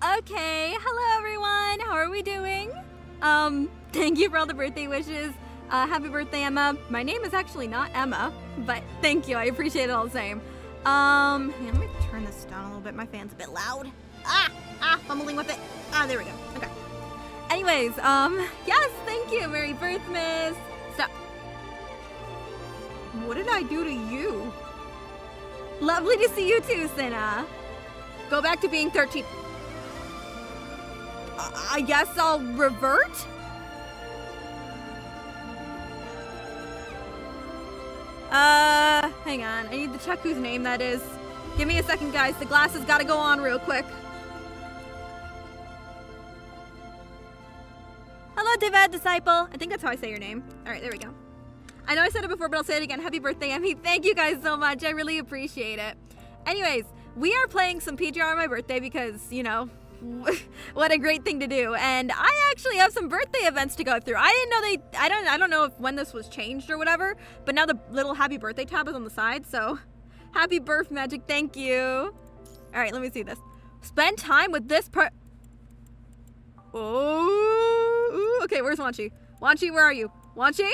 Okay, hello everyone. How are we doing? Thank you for all the birthday wishes. Happy birthday, Emma. My name is actually not Emma, but thank you. I appreciate it all the same. Let me turn this down a little bit. My fan's a bit loud. Fumbling with it. There we go. Okay. Anyways, yes, thank you. Merry birthmas. Stop. What did I do to you? Lovely to see you too, Cinna. Go back to being 13. I guess I'll revert? Hang on. I need to check whose name that is. Give me a second, guys. The glasses gotta go on real quick. Hello, Diva Disciple. I think that's how I say your name. Alright, there we go. I know I said it before, but I'll say it again. Happy birthday, Emmy. Thank you guys so much. I really appreciate it. Anyways, we are playing some PGR on my birthday because, you know, what a great thing to do. And I actually have some birthday events to go through. I didn't know I don't know if when this was changed or whatever, but now the little happy birthday tab is on the side, so happy birth magic, thank you. Alright, let me see this. Spend time with this Oh, okay, where's Wanchi? Wanchi, where are you? Wanchi?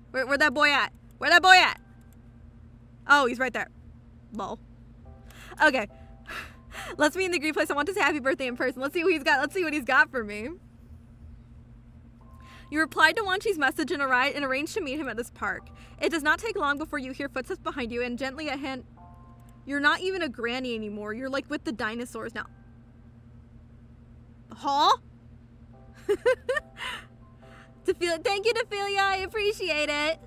Where'd that boy at? Where that boy at? Oh, he's right there. Lol. Okay. Let's be in the green place. I want to say happy birthday in person. Let's see what he's got. Let's see what he's got for me. You replied to Wanchi's message and arranged to meet him at this park. It does not take long before you hear footsteps behind you and gently a hand. You're not even a granny anymore. You're like with the dinosaurs now. Huh? Thank you, Ophelia. I appreciate it.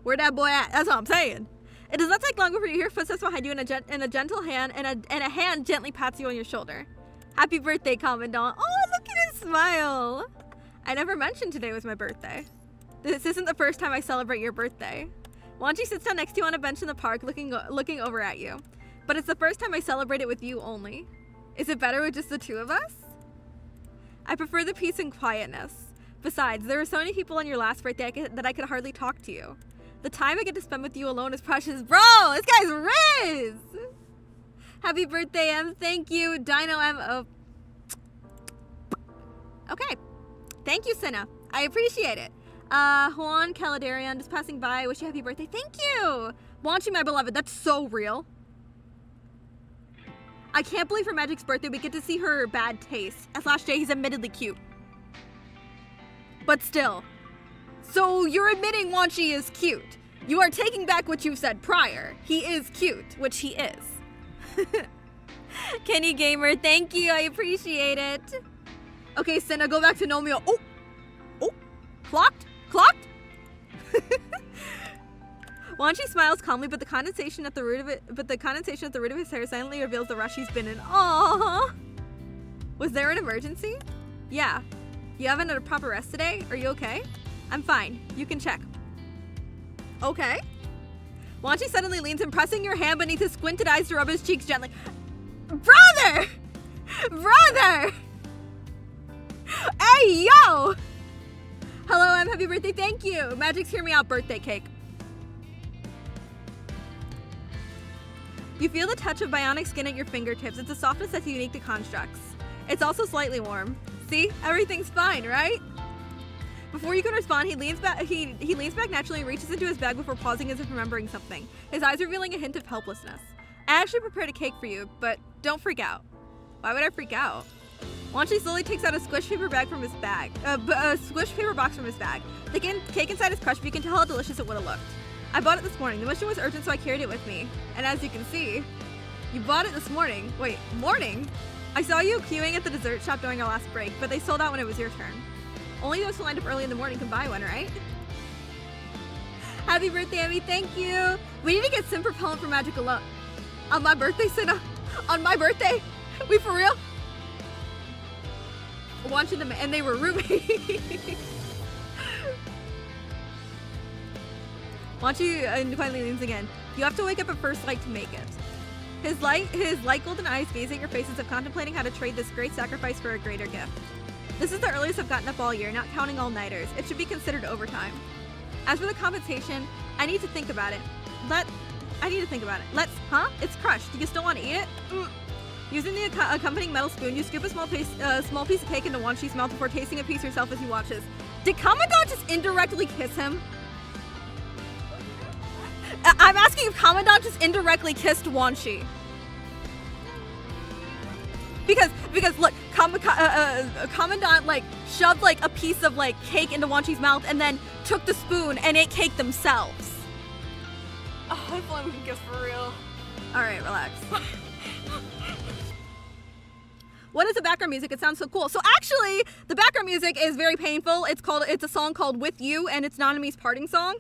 Where that boy at? That's what I'm saying. It does not take long before you hear footsteps behind you and a gentle hand and a hand gently pats you on your shoulder. Happy birthday, Commandant. Oh, look at his smile. I never mentioned today was my birthday. This isn't the first time I celebrate your birthday. Wanchi sits down next to you on a bench in the park looking over at you. But it's the first time I celebrate it with you only. Is it better with just the two of us? I prefer the peace and quietness. Besides, there were so many people on your last birthday that I could hardly talk to you. The time I get to spend with you alone is precious. Bro, this guy's Riz! Happy birthday, Em. Thank you, Dino M. Oh. Okay. Thank you, Cinna. I appreciate it. Juan Caladarian, just passing by. Wish you happy birthday. Thank you! Wanchi, my beloved. That's so real. I can't believe for Magic's birthday we get to see her bad taste. /J, he's admittedly cute. But still. So you're admitting Wanchi is cute. You are taking back what you've said prior. He is cute, which he is. Kenny Gamer, thank you. I appreciate it. Okay, Senna, go back to Nomio. Oh, clocked. Wanchi smiles calmly, but the condensation at the root of his hair silently reveals the rush he's been in. Aww. Was there an emergency? Yeah. You haven't had a proper rest today? Are you okay? I'm fine. You can check. Okay. Wanchi suddenly leans in, pressing your hand beneath his squinted eyes to rub his cheeks gently. Brother! Hey, yo! Hello, Em. Happy birthday. Thank you. Magic's Hear Me Out birthday cake. You feel the touch of bionic skin at your fingertips. It's a softness that's unique to constructs. It's also slightly warm. See? Everything's fine, right? Before you can respond, he leans back naturally and reaches into his bag before pausing as if remembering something, his eyes revealing a hint of helplessness. I actually prepared a cake for you, but don't freak out. Why would I freak out? Wanchi slowly takes out a squish paper box from his bag. The cake inside is crushed, but you can tell how delicious it would have looked. I bought it this morning. The mission was urgent, so I carried it with me. And as you can see, you bought it this morning. Wait, morning? I saw you queuing at the dessert shop during our last break, but they sold out when it was your turn. Only those who lined up early in the morning can buy one, right? Happy birthday, Emmy. Thank you. We need to get Sim Propellant for Magic alone. On my birthday, Cinna. On my birthday? We for real? Wanted them, and they were roommates. Wanchi finally leans again. You have to wake up at first light to make it. His light golden eyes gaze at your faces of contemplating how to trade this great sacrifice for a greater gift. This is the earliest I've gotten up all year, not counting all-nighters. It should be considered overtime. As for the compensation, I need to think about it. I need to think about it. It's crushed. You just don't want to eat it? Using the accompanying metal spoon, you scoop a small piece of cake into Wanshi's mouth before tasting a piece yourself as he watches. Did Commandant just indirectly kiss him? I'm asking if Commandant just indirectly kissed Wanshi. Because look, Commandant like shoved like a piece of like cake into Wanshi's mouth and then took the spoon and ate cake themselves. Oh, hopefully we can kiss for real. All right, relax. What is the background music? It sounds so cool. So actually, the background music is very painful. It's a song called "With You," and it's Nanami's parting song.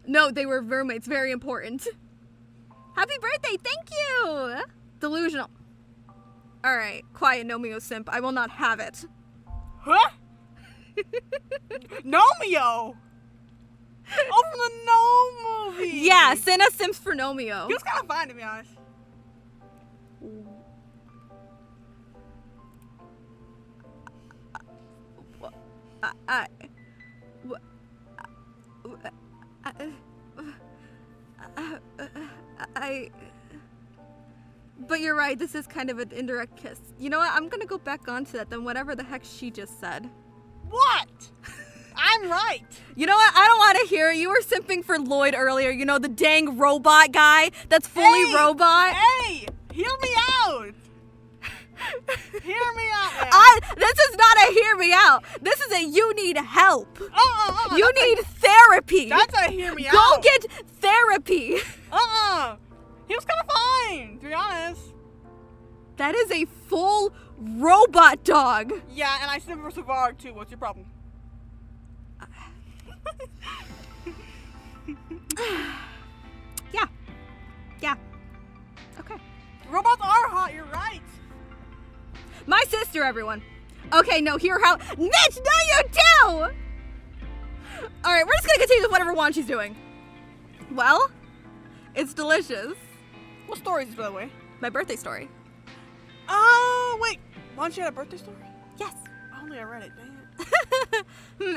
No, they were roommates. Very important. Happy birthday! Thank you. Delusional. All right, quiet, Nomio simp. I will not have it. Huh? Nomio. Oh, from the Gnome movie. Yeah, Senna simps for Nomio. He was kind of fine, to be honest. But you're right, this is kind of an indirect kiss. You know what? I'm gonna go back onto that then, whatever the heck she just said. What? I'm right. You know what? I don't want to hear it. You were simping for Lloyd earlier. You know, the dang robot guy that's fully robot. Hey, hear me out. Hear me out, man. This is not a hear me out. This is a you need help. You need a, therapy. That's a hear me out. Go get therapy. He was kind of fine, to be honest. That is a full robot dog. Yeah, and I simp for Savard too. What's your problem? Yeah. Okay. Robots are hot, you're right. My sister, everyone. Okay, no, hear how. Mitch, no, you do! Alright, we're just gonna continue with whatever Wanshi's doing. Well, it's delicious. What story is this, by the way? My birthday story. Oh, wait. Wanshi had a birthday story? Yes. Only I read it, dang it.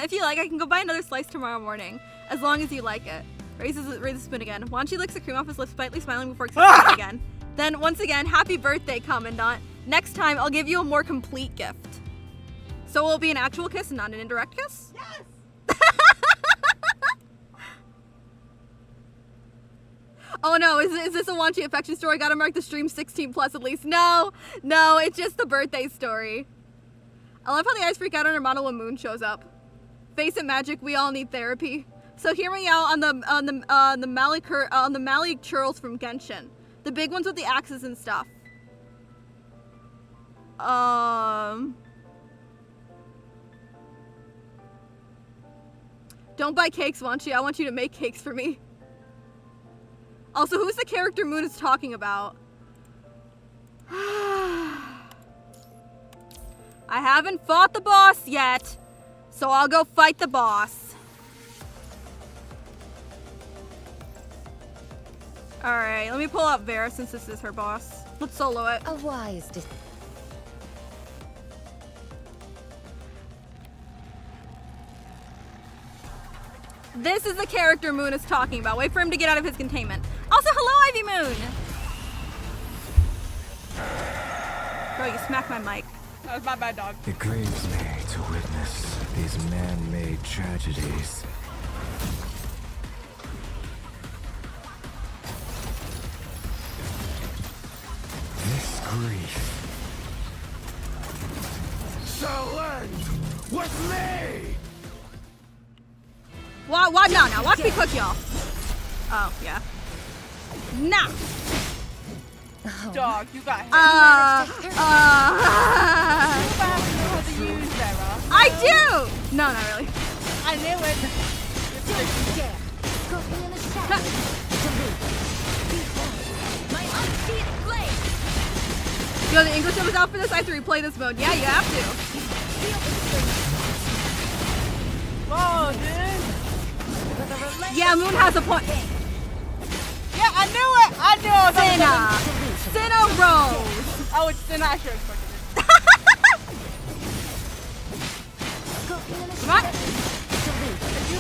If you like, I can go buy another slice tomorrow morning. As long as you like it. Raise the spoon again. Wanshi licks the cream off his lips, slightly smiling before accepting it again. Then, once again, happy birthday, Commandant. Next time, I'll give you a more complete gift. So it will be an actual kiss and not an indirect kiss? Yes! Oh no, is this a Wanshi affection story? Gotta mark the stream 16 plus at least. No, it's just the birthday story. I love how the eyes freak out on her model when Moon shows up. Face it, magic, we all need therapy. So hear me out on the Mali churls from Genshin. The big ones with the axes and stuff. Don't buy cakes, Wanshi. I want you to make cakes for me. Also, who's the character Moon is talking about? I haven't fought the boss yet, so I'll go fight the boss. Alright, let me pull out Vera since this is her boss. Let's solo it. A wise decision. This is the character Moon is talking about. Wait for him to get out of his containment. Also, hello, Ivy Moon! Bro, you smacked my mic. That was my bad, dog. It grieves me to witness these man-made tragedies. This grief shall end with me! What now? Watch me cook y'all. Oh, yeah. Nah. Dog, you got him. You have to know how to use Vera. I do! No, not really. I knew it. Yo, the English dub is out for this? I have to replay this mode. Yeah, you have to. Whoa, dude. Yeah, Moon has a point. Yeah, I knew it. I knew it. Senna Rose. Oh, it's Senna. I should have expected it. Come on. Do you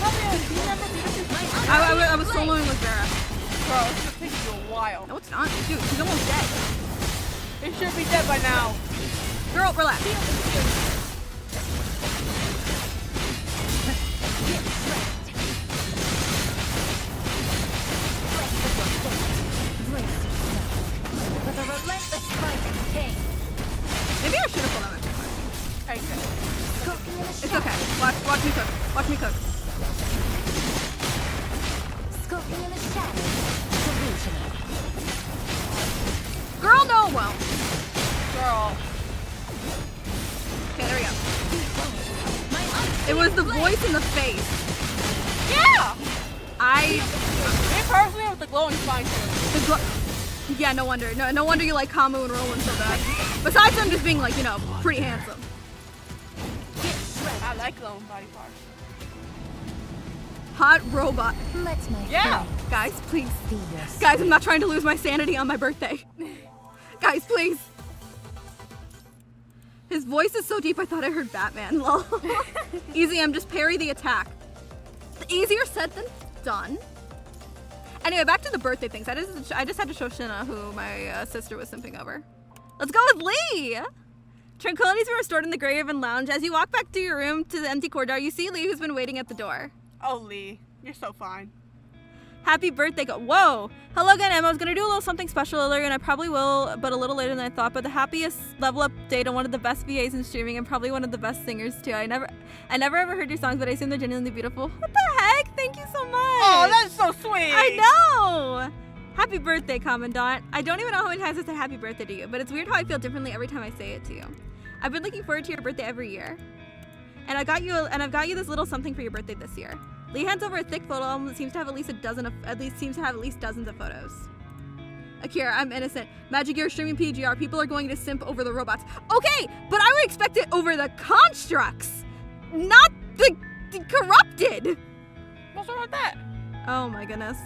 remember this? I was soloing with Vera. Bro, it's gonna take you a while. No, it's not. Dude, she's almost dead. It should be dead by now. Girl, relax. With a relentless fight and pain. Maybe I should have pulled out my camera. Okay, good. Skulking in the It's shadows. okay. Watch me cook. Watch me cook. Skulking in the shadows. Delusional. Girl, no, well. Girl. Okay, there we go. My It was the voice in the face. Yeah! I. Me personally with the glowing spine too. The yeah, no wonder. No wonder you like Kamu and Roland so bad. Besides them just being like, you know, pretty handsome. I like glowing body parts. Hot robot. Let my Yeah! Guys, please. be your Guys, I'm not trying to lose my sanity on my birthday. Guys, please. His voice is so deep I thought I heard Batman. Lol. Easy, I'm just parry the attack. Easier said than done. Anyway, back to the birthday things. I just had to show Shinna who my sister was simping over. Let's go with Lee! Tranquilities were restored in the Greyhaven Lounge. As you walk back to your room to the empty corridor, you see Lee who's been waiting at the door. Oh, Lee. You're so fine. Happy birthday, whoa! Hello again, Emma. I was gonna do a little something special earlier, and I probably will, but a little later than I thought. But the happiest level up date and one of the best VAs in streaming, and probably one of the best singers too. I never ever heard your songs, but I assume they're genuinely beautiful. What the heck? Thank you so much. Oh, that's so sweet. I know. Happy birthday, Commandant. I don't even know how many times I said happy birthday to you, but it's weird how I feel differently every time I say it to you. I've been looking forward to your birthday every year, and I've got you this little something for your birthday this year. Lee hands over a thick photo album that seems to have at least dozens of photos. Akira, I'm innocent. Magic, you're streaming PGR. People are going to simp over the robots. Okay, but I would expect it over the constructs, not the corrupted. What's wrong with that? Oh my goodness.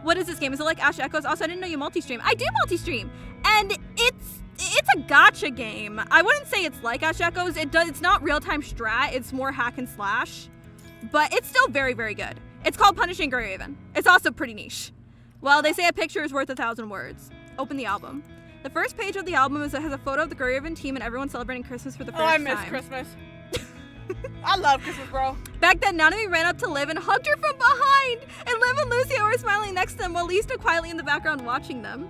What is this game? Is it like Ash Echoes? Also, I didn't know you multi-stream. I do multi-stream, and it's a gacha game. I wouldn't say it's like Ash Echoes. It's not real-time strat. It's more hack and slash. But it's still very, very good. It's called Punishing Greyhaven. It's also pretty niche. Well, they say a picture is worth 1,000 words. Open the album. The first page of the album has a photo of the Greyhaven team and everyone celebrating Christmas for the first time. Oh, I miss Christmas. I love Christmas, bro. Back then, Nanami ran up to Liv and hugged her from behind, and Liv and Lucio were smiling next to them while Lee stood quietly in the background watching them.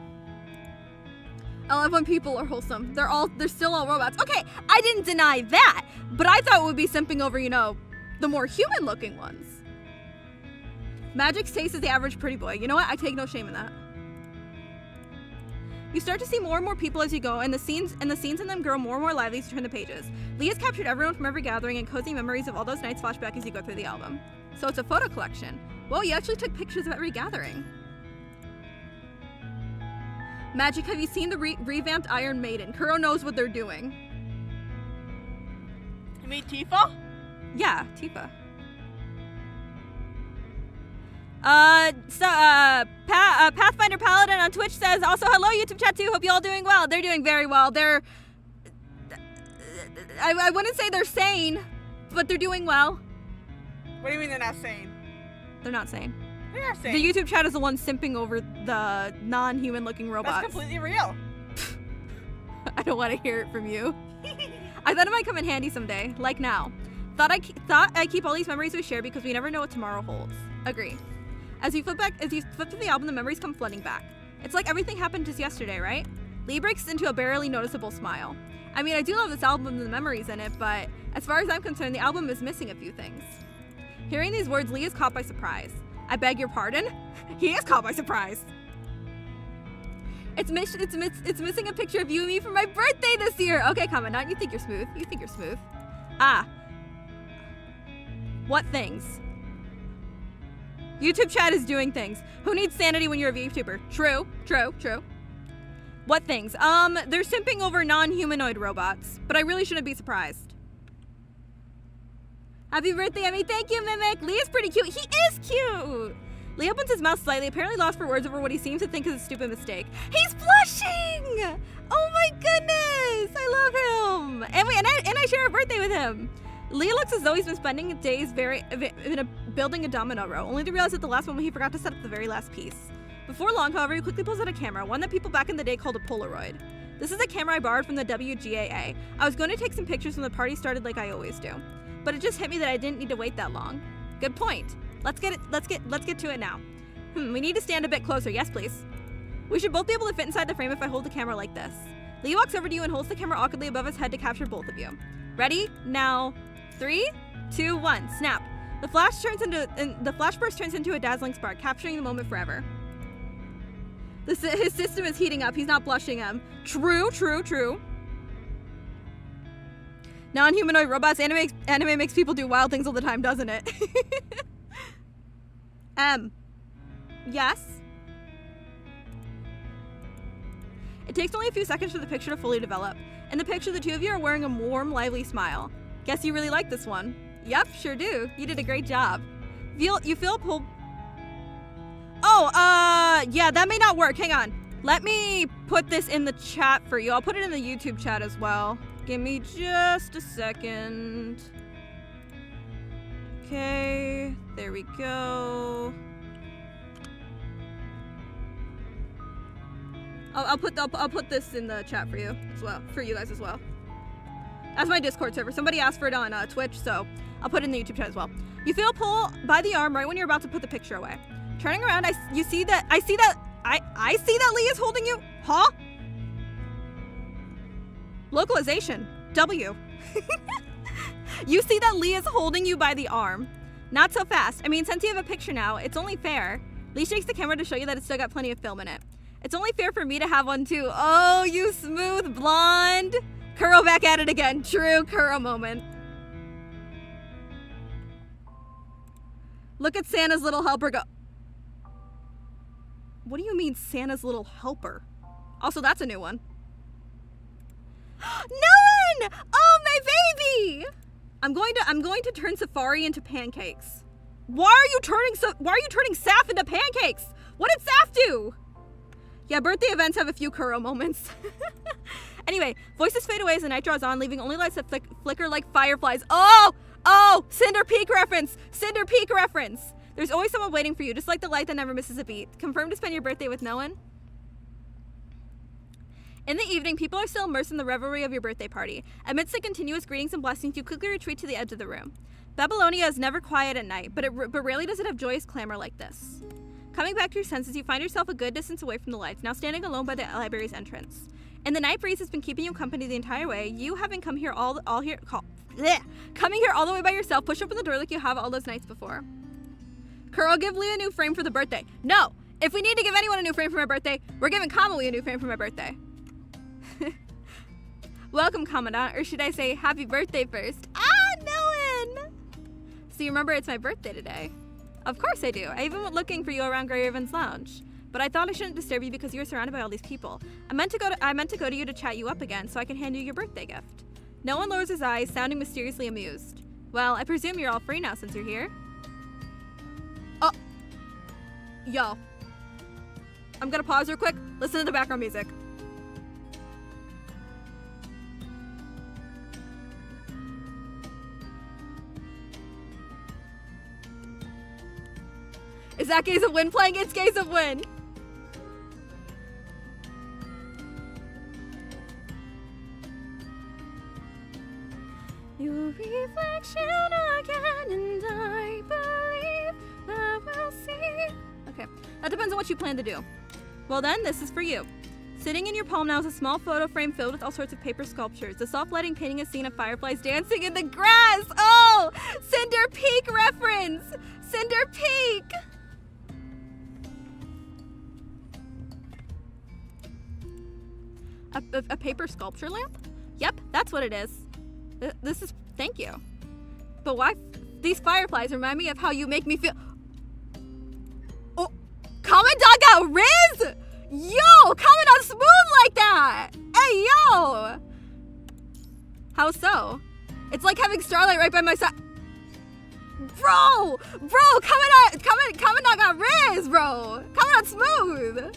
I love when people are wholesome. They're still all robots. Okay, I didn't deny that, but I thought it would be simping over, you know, the more human-looking ones. Magic's taste is the average pretty boy. You know what? I take no shame in that. You start to see more and more people as you go, and the scenes in them grow more and more lively as you turn the pages. Lee has captured everyone from every gathering, and cozy memories of all those nights flashback as you go through the album. So it's a photo collection. Whoa, you actually took pictures of every gathering. Magic, have you seen the revamped Iron Maiden? Kuro knows what they're doing. You mean Tifa? Yeah, Tifa. Pathfinder Paladin on Twitch says, also, hello, YouTube chat too. Hope you all doing well. They're doing very well. I wouldn't say they're sane, but they're doing well. What do you mean they're not sane? They're not sane. They are sane. The YouTube chat is the one simping over the non-human looking robots. That's completely real. I don't want to hear it from you. I thought it might come in handy someday, like now. Thought I keep all these memories we share because we never know what tomorrow holds. Agree. As you flip through the album, the memories come flooding back. It's like everything happened just yesterday, right? Lee breaks into a barely noticeable smile. I mean, I do love this album and the memories in it, but as far as I'm concerned, the album is missing a few things. Hearing these words, Lee is caught by surprise. I beg your pardon? He is caught by surprise. It's missing a picture of you and me for my birthday this year. Okay, Commandant, you think you're smooth. You think you're smooth. Ah. What things? YouTube chat is doing things. Who needs sanity when you're a VTuber? True, true, true. What things? They're simping over non-humanoid robots, but I really shouldn't be surprised. Happy birthday, Emmy. Thank you, Mimic. Lee is pretty cute. He is cute. Lee opens his mouth slightly, apparently lost for words over what he seems to think is a stupid mistake. He's blushing! Oh my goodness! I love him! And I share a birthday with him. Lee looks as though he's been spending days building a domino row, only to realize at the last moment he forgot to set up the very last piece. Before long, however, he quickly pulls out a camera, one that people back in the day called a Polaroid. This is a camera I borrowed from the WGAA. I was going to take some pictures when the party started like I always do. But it just hit me that I didn't need to wait that long. Good point. Let's get to it now. We need to stand a bit closer. Yes, please. We should both be able to fit inside the frame if I hold the camera like this. Lee walks over to you and holds the camera awkwardly above his head to capture both of you. Ready? Now, 3, 2, 1, snap. The flash burst turns into a dazzling spark, capturing the moment forever. His system is heating up. He's not blushing him. True. Non-humanoid robots. Anime makes people do wild things all the time, doesn't it? Yes? It takes only a few seconds for the picture to fully develop. In the picture, the two of you are wearing a warm, lively smile. Guess you really like this one. Yep, sure do. You did a great job. You feel a pull... Oh, yeah, that may not work. Hang on. Let me put this in the chat for you. I'll put it in the YouTube chat as well. Give me just a second. Okay, there we go. I'll put this in the chat for you as well, for you guys as well. That's my Discord server. Somebody asked for it on Twitch, so I'll put it in the YouTube chat as well. You feel a pull by the arm right when you're about to put the picture away. Turning around, I see that Lee is holding you. Huh? Localization. W. You see that Lee is holding you by the arm. Not so fast. I mean, since you have a picture now, it's only fair. Lee shakes the camera to show you that it's still got plenty of film in it. It's only fair for me to have one too. Oh, you smooth blonde. Kuro back at it again. True Kuro moment. Look at Santa's little helper go. What do you mean Santa's little helper? Also, that's a new one. No one! Oh, my baby! I'm going to turn Safari into pancakes. Why are you turning Saf into pancakes? What did Saf do? Yeah, birthday events have a few Kuro moments. Anyway, voices fade away as the night draws on, leaving only lights that flicker like fireflies. Oh! Cinder Peak reference! Cinder Peak reference! There's always someone waiting for you, just like the light that never misses a beat. Confirmed to spend your birthday with no one? In the evening, people are still immersed in the revelry of your birthday party. Amidst the continuous greetings and blessings, you quickly retreat to the edge of the room. Babylonia is never quiet at night, but rarely does it have joyous clamor like this. Coming back to your senses, you find yourself a good distance away from the lights, now standing alone by the library's entrance. And the night breeze has been keeping you company the entire way. You having come here coming here all the way by yourself, push open the door like you have all those nights before. Kuro, give Lee a new frame for the birthday. No! If we need to give anyone a new frame for my birthday, we're giving Kamali a new frame for my birthday. Welcome, Commandant, or should I say happy birthday first? No one! So you remember it's my birthday today? Of course I do. I even went looking for you around Grey Raven's lounge. But I thought I shouldn't disturb you because you were surrounded by all these people. I meant to go to you to chat you up again so I can hand you your birthday gift. No one lowers his eyes, sounding mysteriously amused. Well, I presume you're all free now since you're here. Oh. Yo. I'm gonna pause real quick. Listen to the background music. Is that Gaze of Wind playing? It's Gaze of Wind. Your reflection again, and I believe that we'll see. Okay, that depends on what you plan to do. Well then, this is for you. Sitting in your palm now is a small photo frame filled with all sorts of paper sculptures. The soft lighting painting a scene of fireflies dancing in the grass. Oh, Cinder Peak reference. Cinder Peak. A paper sculpture lamp? Yep, that's what it is. This is... Thank you. But why... These fireflies remind me of how you make me feel... Oh! Commandant got Riz! Yo! Commandant smooth like that! Hey, yo! How so? It's like having Starlight right by my side... Bro! Commandant got Riz, bro! Commandant smooth!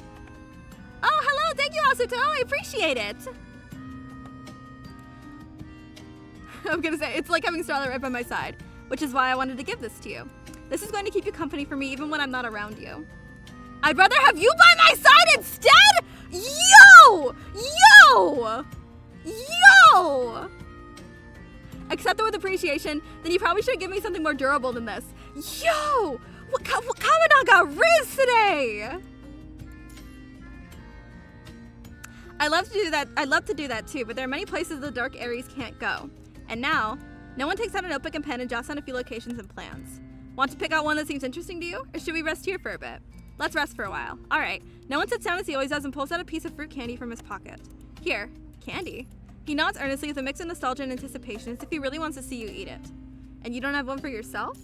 Oh, hello, thank you, Asuto. I appreciate it. I'm gonna say, it's like having Starlight right by my side, which is why I wanted to give this to you. This is going to keep you company for me even when I'm not around you. I'd rather have you by my side instead! Yo! Yo! Yo! Accept it with appreciation, then you probably should give me something more durable than this. Yo! What Commandant got riz today! I love to do that too, but there are many places the dark Aries can't go. And now, no one takes out a notebook and pen and jots down a few locations and plans. Want to pick out one that seems interesting to you? Or should we rest here for a bit? Let's rest for a while. Alright. No one sits down as he always does and pulls out a piece of fruit candy from his pocket. Here. Candy. He nods earnestly with a mix of nostalgia and anticipation as if he really wants to see you eat it. And you don't have one for yourself?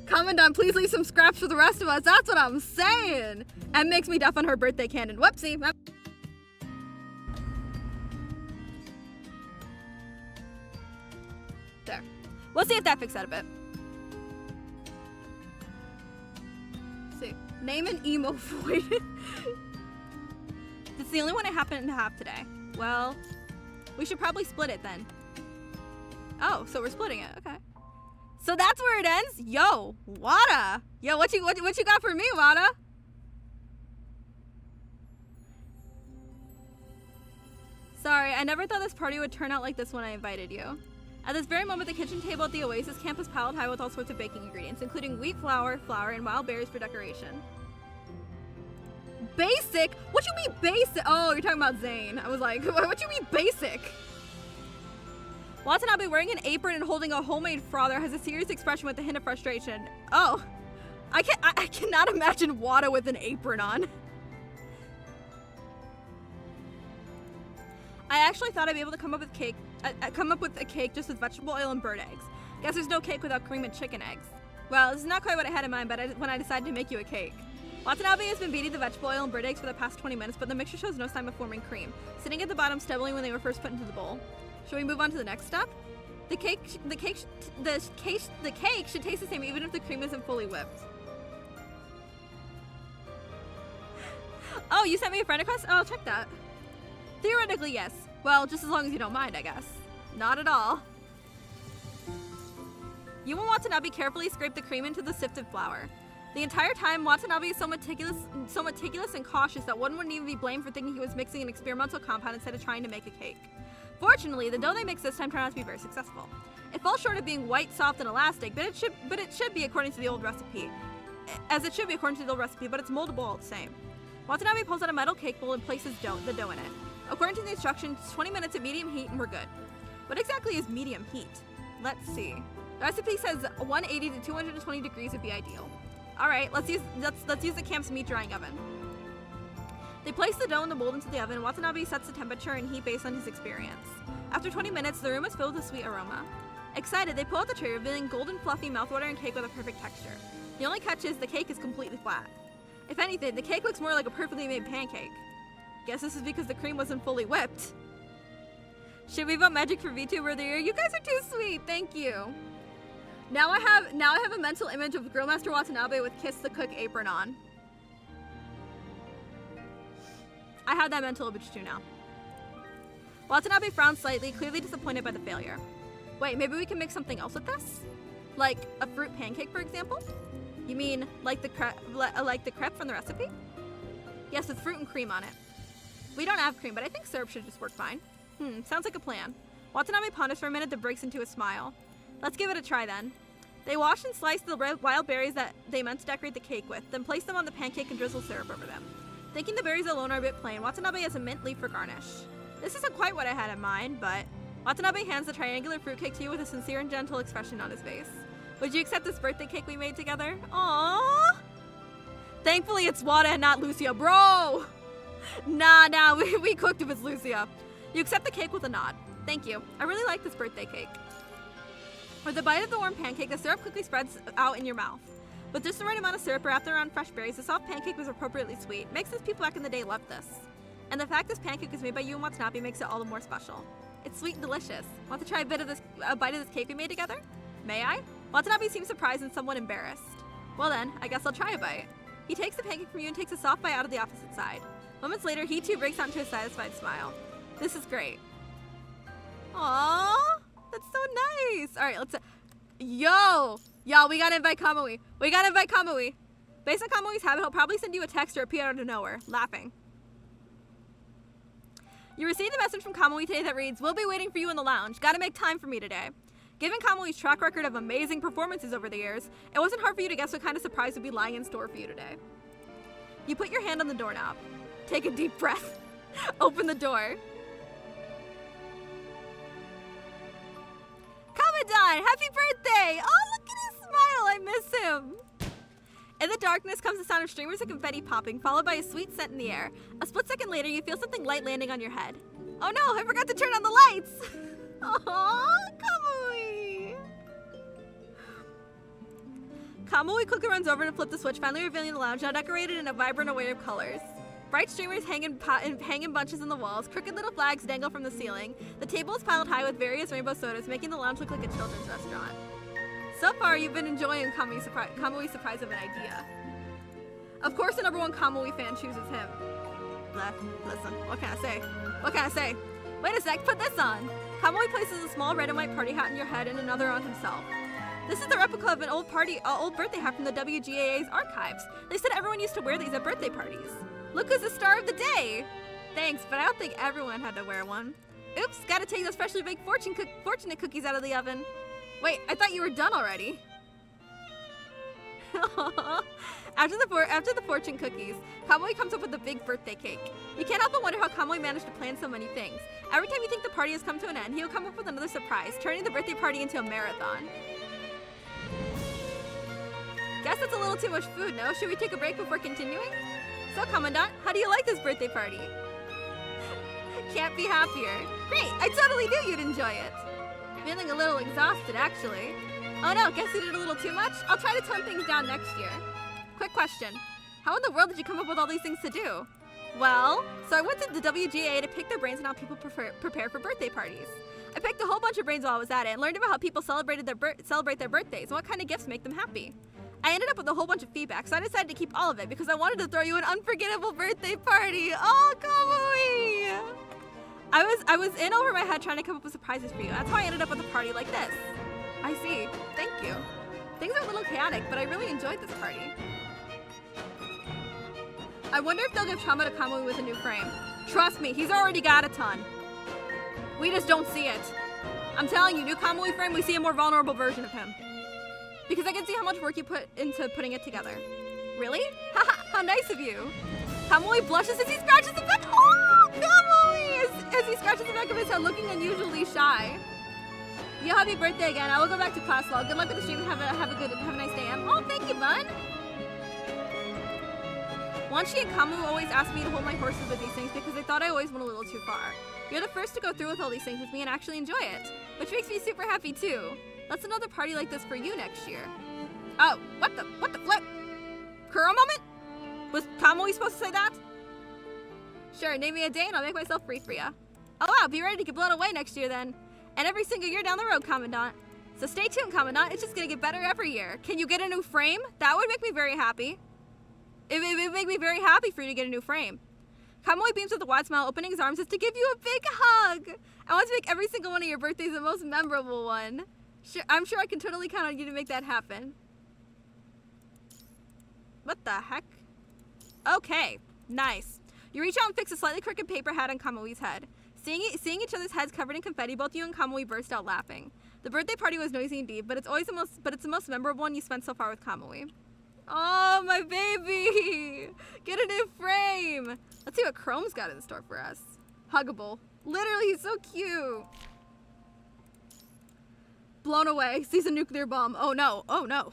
Commandant, please leave some scraps for the rest of us. That's what I'm saying. And makes me deaf on her birthday cannon. Whoopsie. There. We'll see if that fixed that a bit. See. Name an emo void. It's the only one I happen to have today. Well, we should probably split it then. Oh, so we're splitting it. Okay. So that's where it ends. Yo, Wada. Yo, what you got for me, Wada? Sorry, I never thought this party would turn out like this when I invited you. At this very moment, the kitchen table at the Oasis camp is piled high with all sorts of baking ingredients, including wheat flour, and wild berries for decoration. Basic? What you mean basic? Oh, you're talking about Zane. I was like, what you mean basic? Watanabe, wearing an apron and holding a homemade frother, has a serious expression with a hint of frustration. Oh, I cannot imagine Wada with an apron on. I actually thought I'd be able to come up with a cake just with vegetable oil and bird eggs. Guess there's no cake without cream and chicken eggs. Well, this is not quite what I had in mind, but when I decided to make you a cake. Watanabe has been beating the vegetable oil and bird eggs for the past 20 minutes, but the mixture shows no sign of forming cream, sitting at the bottom steadily when they were first put into the bowl. Should we move on to the next step? The cake should taste the same even if the cream isn't fully whipped. Oh, you sent me a friend request? Oh, I'll check that. Theoretically, yes. Well, just as long as you don't mind, I guess. Not at all. You and Watanabe carefully scrape the cream into the sifted flour. The entire time, Watanabe is so meticulous and cautious that one wouldn't even be blamed for thinking he was mixing an experimental compound instead of trying to make a cake. Fortunately, the dough they mixed this time turned out to be very successful. It falls short of being white, soft, and elastic, but it should be according to the old recipe. But it's moldable all the same. Watanabe pulls out a metal cake bowl and places the dough in it. According to the instructions, 20 minutes at medium heat and we're good. What exactly is medium heat? Let's see. The recipe says 180 to 220 degrees would be ideal. Alright, let's use the camp's meat drying oven. They place the dough in the mold into the oven, and Watanabe sets the temperature and heat based on his experience. After 20 minutes, the room is filled with a sweet aroma. Excited, they pull out the tray, revealing golden, fluffy, mouthwatering cake with a perfect texture. The only catch is the cake is completely flat. If anything, the cake looks more like a perfectly made pancake. Guess this is because the cream wasn't fully whipped. Should we vote Magic for VTuber of the Year? You guys are too sweet, thank you. Now I have a mental image of Grillmaster Watanabe with Kiss the Cook apron on. I have that mental image too now. Watanabe frowns slightly, clearly disappointed by the failure. Wait, maybe we can make something else with this? Like a fruit pancake, for example? You mean like the crepe from the recipe? Yes, with fruit and cream on it. We don't have cream, but I think syrup should just work fine. Sounds like a plan. Watanabe ponders for a minute, then breaks into a smile. Let's give it a try then. They wash and slice the wild berries that they meant to decorate the cake with, then place them on the pancake and drizzle syrup over them. Thinking the berries alone are a bit plain, Watanabe has a mint leaf for garnish. This isn't quite what I had in mind, but Watanabe hands the triangular fruitcake to you with a sincere and gentle expression on his face. Would you accept this birthday cake we made together? Aww! Thankfully it's Wada and not Lucia, bro! Nah, we cooked if it's Lucia. You accept the cake with a nod. Thank you. I really like this birthday cake. With a bite of the warm pancake, the syrup quickly spreads out in your mouth. With just the right amount of syrup wrapped around fresh berries, the soft pancake was appropriately sweet. Makes sense people back in the day loved this. And the fact this pancake is made by you and Watanabe makes it all the more special. It's sweet and delicious. Want to try a bite of this cake we made together? May I? Watanabe seems surprised and somewhat embarrassed. Well then, I guess I'll try a bite. He takes the pancake from you and takes a soft bite out of the opposite side. Moments later, he too breaks out into a satisfied smile. This is great. Aww, that's so nice. All right, let's. Yo, we gotta invite Kamui. Based on Kamui's habit, he'll probably send you a text or appear out of nowhere, laughing. You received a message from Kamui today that reads, "We'll be waiting for you in the lounge. Gotta make time for me today." Given Kamui's track record of amazing performances over the years, it wasn't hard for you to guess what kind of surprise would be lying in store for you today. You put your hand on the doorknob. Take a deep breath. Open the door. Commandant, happy birthday! Oh, look at his smile. I miss him. In the darkness comes the sound of streamers of confetti popping, followed by a sweet scent in the air. A split second later, you feel something light landing on your head. Oh no, I forgot to turn on the lights! Aww, Kamui! Kamui quickly runs over to flip the switch, finally revealing the lounge, now decorated in a vibrant array of colors. Bright streamers hang in bunches on the walls, crooked little flags dangle from the ceiling. The table is piled high with various rainbow sodas, making the lounge look like a children's restaurant. So far, you've been enjoying Kamui's surprise of an idea. Of course, the #1 Kamui fan chooses him. Listen, what can I say? Wait a sec, put this on. Kamui places a small red and white party hat on your head and another on himself. This is the replica of an old birthday hat from the WGAA's archives. They said everyone used to wear these at birthday parties. Look who's the star of the day! Thanks, but I don't think everyone had to wear one. Oops, gotta take those freshly baked fortunate cookies out of the oven. Wait, I thought you were done already. After the fortune cookies, Kamui comes up with a big birthday cake. You can't help but wonder how Kamui managed to plan so many things. Every time you think the party has come to an end, he'll come up with another surprise, turning the birthday party into a marathon. Guess that's a little too much food, no? Should we take a break before continuing? So, Commandant, how do you like this birthday party? Can't be happier. Great, I totally knew you'd enjoy it. Feeling a little exhausted, actually. Oh no, guess you did a little too much? I'll try to tone things down next year. Quick question. How in the world did you come up with all these things to do? Well, so I went to the WGA to pick their brains on how people prepare for birthday parties. I picked a whole bunch of brains while I was at it and learned about how people celebrate their birthdays and what kind of gifts make them happy. I ended up with a whole bunch of feedback, so I decided to keep all of it because I wanted to throw you an unforgettable birthday party. Oh, Kamui! I was in over my head trying to come up with surprises for you. That's how I ended up with a party like this. I see. Thank you. Things are a little chaotic, but I really enjoyed this party. I wonder if they'll give trauma to Kamui with a new frame. Trust me, he's already got a ton. We just don't see it. I'm telling you, new Kamui frame, we see a more vulnerable version of him. Because I can see how much work you put into putting it together. Really? Haha, how nice of you. Kamui blushes as he scratches the back. Oh, Kamui! As he scratches the back of his head, looking unusually shy. Yo, happy birthday again. I will go back to class log. Good luck with the stream and have a nice day. Oh, thank you, bud. Wanchi and Kamu always ask me to hold my horses with these things because they thought I always went a little too far. You're the first to go through with all these things with me and actually enjoy it, which makes me super happy too. Let's another party like this for you next year. Oh, what the flip? Kuro moment? Was Kamui supposed to say that? Sure, name me a day and I'll make myself free for ya. Oh wow, be ready to get blown away next year then. And every single year down the road, Commandant. So stay tuned, Commandant. It's just gonna get better every year. Can you get a new frame? That would make me very happy. It would make me very happy for you to get a new frame. Kamui beams with a wide smile, opening his arms as to give you a big hug. I want to make every single one of your birthdays the most memorable one. I'm sure I can totally count on you to make that happen. What the heck? Okay, nice. You reach out and fix a slightly crooked paper hat on Kamui's head. Seeing each other's heads covered in confetti, both you and Kamui burst out laughing. The birthday party was noisy indeed, but it's the most memorable one you spent so far with Kamui. Oh, my baby! Get a new frame! Let's see what Chrome's got in store for us. Huggable. Literally, he's so cute. Blown away. Sees a nuclear bomb. Oh no. Oh no.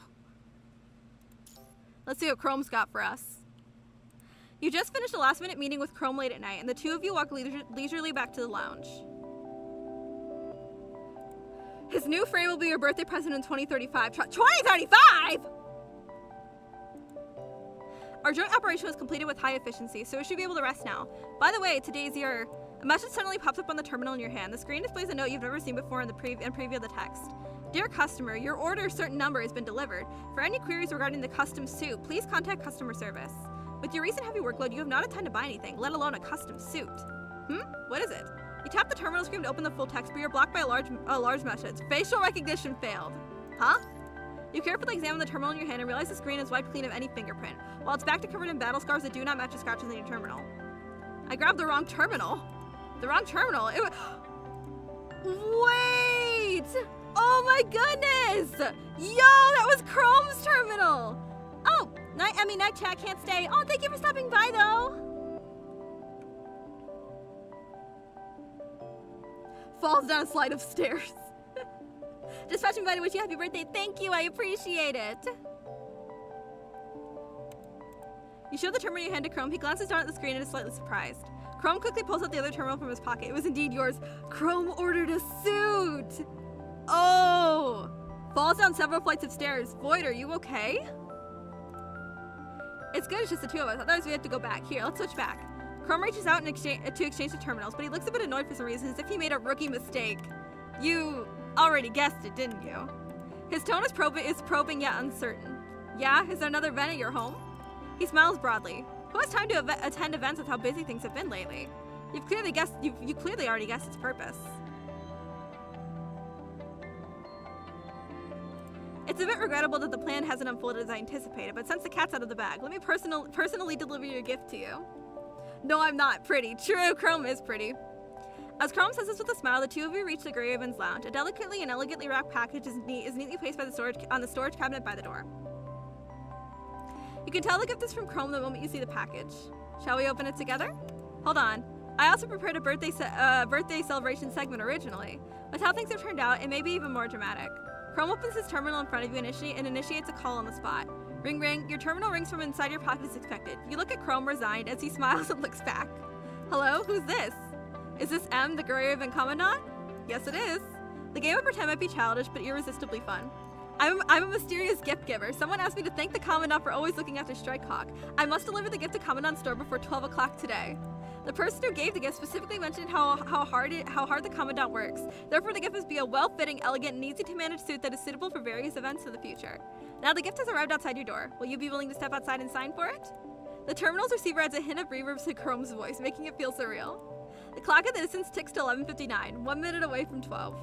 Let's see what Chrome's got for us. You just finished a last-minute meeting with Chrome late at night, and the two of you walk leisurely back to the lounge. His new frame will be your birthday present in 2035. 2035?! Our joint operation was completed with high efficiency, so we should be able to rest now. By the way, today's your... A message suddenly pops up on the terminal in your hand. The screen displays a note you've never seen before in preview of the text. Dear customer, your order certain number has been delivered. For any queries regarding the custom suit, please contact customer service. With your recent heavy workload, you have not had time to buy anything, let alone a custom suit. What is it? You tap the terminal screen to open the full text, but you're blocked by a large message. Facial recognition failed. Huh? You carefully examine the terminal in your hand and realize the screen is wiped clean of any fingerprint, while it's back to covered in battle scars that do not match the scratches in your terminal. I grabbed the wrong terminal. The wrong terminal. It was... Wait! Oh my goodness! Yo, that was Chrome's terminal! Oh, night chat, can't stay. Oh, thank you for stopping by, though. Falls down a flight of stairs. Dispatch invited to wish you happy birthday. Thank you, I appreciate it. You show the terminal in your hand to Chrome. He glances down at the screen and is slightly surprised. Chrome quickly pulls out the other terminal from his pocket. It was indeed yours. Chrome ordered a suit. Oh! Falls down several flights of stairs. Void, are you okay? It's good, it's just the two of us. Otherwise we have to go back. Here, let's switch back. Chrome reaches out and to exchange the terminals, but he looks a bit annoyed for some reason, as if he made a rookie mistake. You already guessed it, didn't you? His tone is probing yet uncertain. Yeah? Is there another event at your home? He smiles broadly. Who has time to attend events with how busy things have been lately? You clearly already guessed its purpose. It's a bit regrettable that the plan hasn't unfolded as I anticipated, but since the cat's out of the bag, let me personally deliver your gift to you. No, I'm not pretty. True, Chrome is pretty. As Chrome says this with a smile, the two of you reach the Grey Raven's lounge. A delicately and elegantly wrapped package is neatly placed by on the storage cabinet by the door. You can tell the gift is from Chrome the moment you see the package. Shall we open it together? Hold on. I also prepared a birthday celebration segment originally. With how things have turned out, it may be even more dramatic. Chrome opens his terminal in front of you and initiates a call on the spot. Ring ring, your terminal rings from inside your pocket as expected. You look at Chrome resigned as he smiles and looks back. Hello, who's this? Is this M, the Grey Raven Commandant? Yes, it is. The game of pretend might be childish, but irresistibly fun. I'm a mysterious gift giver. Someone asked me to thank the Commandant for always looking after Strikehawk. I must deliver the gift to Commandant's store before 12 o'clock today. The person who gave the gift specifically mentioned how hard the Commandant works. Therefore, the gift must be a well-fitting, elegant, and easy-to-manage suit that is suitable for various events in the future. Now the gift has arrived outside your door. Will you be willing to step outside and sign for it? The terminal's receiver adds a hint of reverb to Chrome's voice, making it feel surreal. The clock at the distance ticks to 11:59, 1 minute away from 12.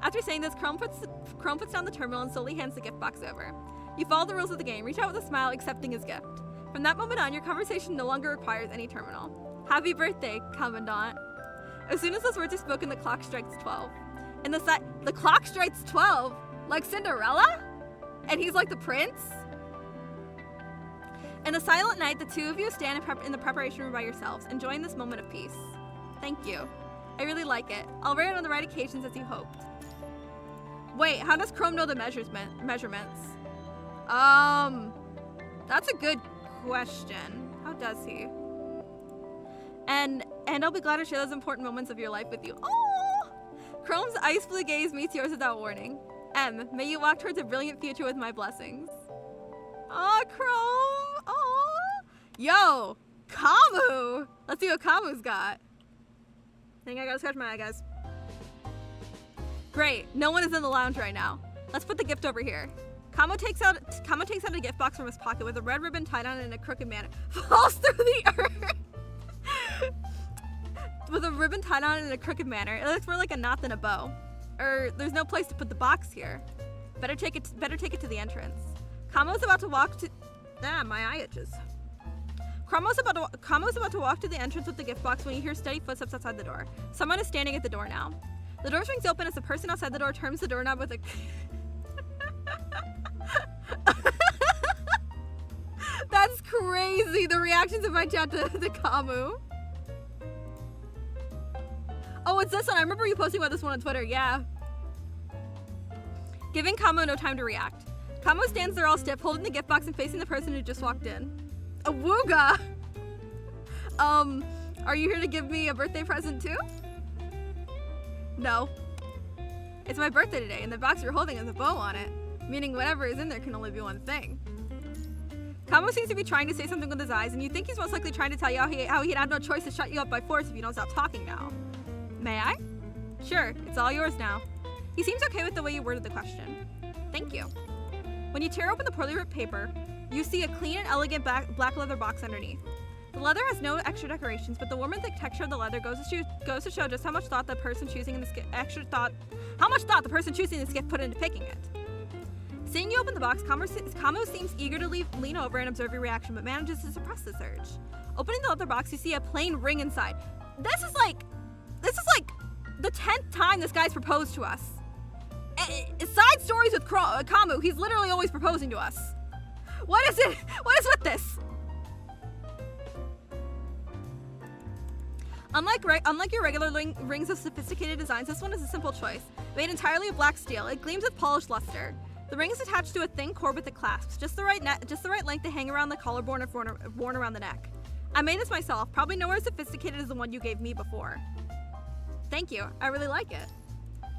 After saying this, Chrome puts down the terminal and slowly hands the gift box over. You follow the rules of the game, reach out with a smile, accepting his gift. From that moment on, your conversation no longer requires any terminal. Happy birthday, Commandant. As soon as those words are spoken, the clock strikes 12. And the clock strikes 12? Like Cinderella? And he's like the prince? In the silent night, the two of you stand in the preparation room by yourselves, enjoying this moment of peace. Thank you. I really like it. I'll wear it on the right occasions as you hoped. Wait, how does Chrome know the measurements? That's a good question. How does he? And I'll be glad to share those important moments of your life with you. Oh! Chrome's ice blue gaze meets yours without warning. M, may you walk towards a brilliant future with my blessings. Oh, Chrome! Oh! Yo! Kamu! Let's see what Kamu's got. I think I gotta scratch my eye, guys. Great, no one is in the lounge right now. Let's put the gift over here. Kamu takes out a gift box from his pocket with a red ribbon tied on it in a crooked manner. Falls through the earth! With a ribbon tied on it in a crooked manner. It looks more like a knot than a bow. There's no place to put the box here. Better take it to the entrance. Kamu's about to walk to... my eye itches. Kamu's about to walk to the entrance with the gift box when you hear steady footsteps outside the door. Someone is standing at the door now. The door swings open as the person outside the door turns the doorknob with a... That's crazy, the reactions of my chat to Kamu. Oh, it's this one. I remember you posting about this one on Twitter. Yeah. Giving Kamu no time to react. Kamu stands there all stiff, holding the gift box and facing the person who just walked in. A wooga! Are you here to give me a birthday present too? No. It's my birthday today, and the box you're holding has a bow on it, meaning whatever is in there can only be one thing. Kamu seems to be trying to say something with his eyes, and you think he's most likely trying to tell you how he'd have no choice to shut you up by force if you don't stop talking now. May I? Sure, it's all yours now. He seems okay with the way you worded the question. Thank you. When you tear open the poorly ripped paper, you see a clean and elegant black leather box underneath. The leather has no extra decorations, but the warm and thick texture of the leather goes to show just how much thought the person choosing this gift put into picking it. Seeing you open the box, Kamo seems eager to lean over and observe your reaction, but manages to suppress the surge. Opening the leather box, you see a plain ring inside. This is like the 10th time this guy's proposed to us. Side stories with Kamo, he's literally always proposing to us. What is it? What is with this? Unlike your regular rings of sophisticated designs, this one is a simple choice. Made entirely of black steel, it gleams with polished luster. The ring is attached to a thin cord with the clasps, just the right length to hang around the collarbone if worn around the neck. I made this myself, probably nowhere as sophisticated as the one you gave me before. Thank you, I really like it.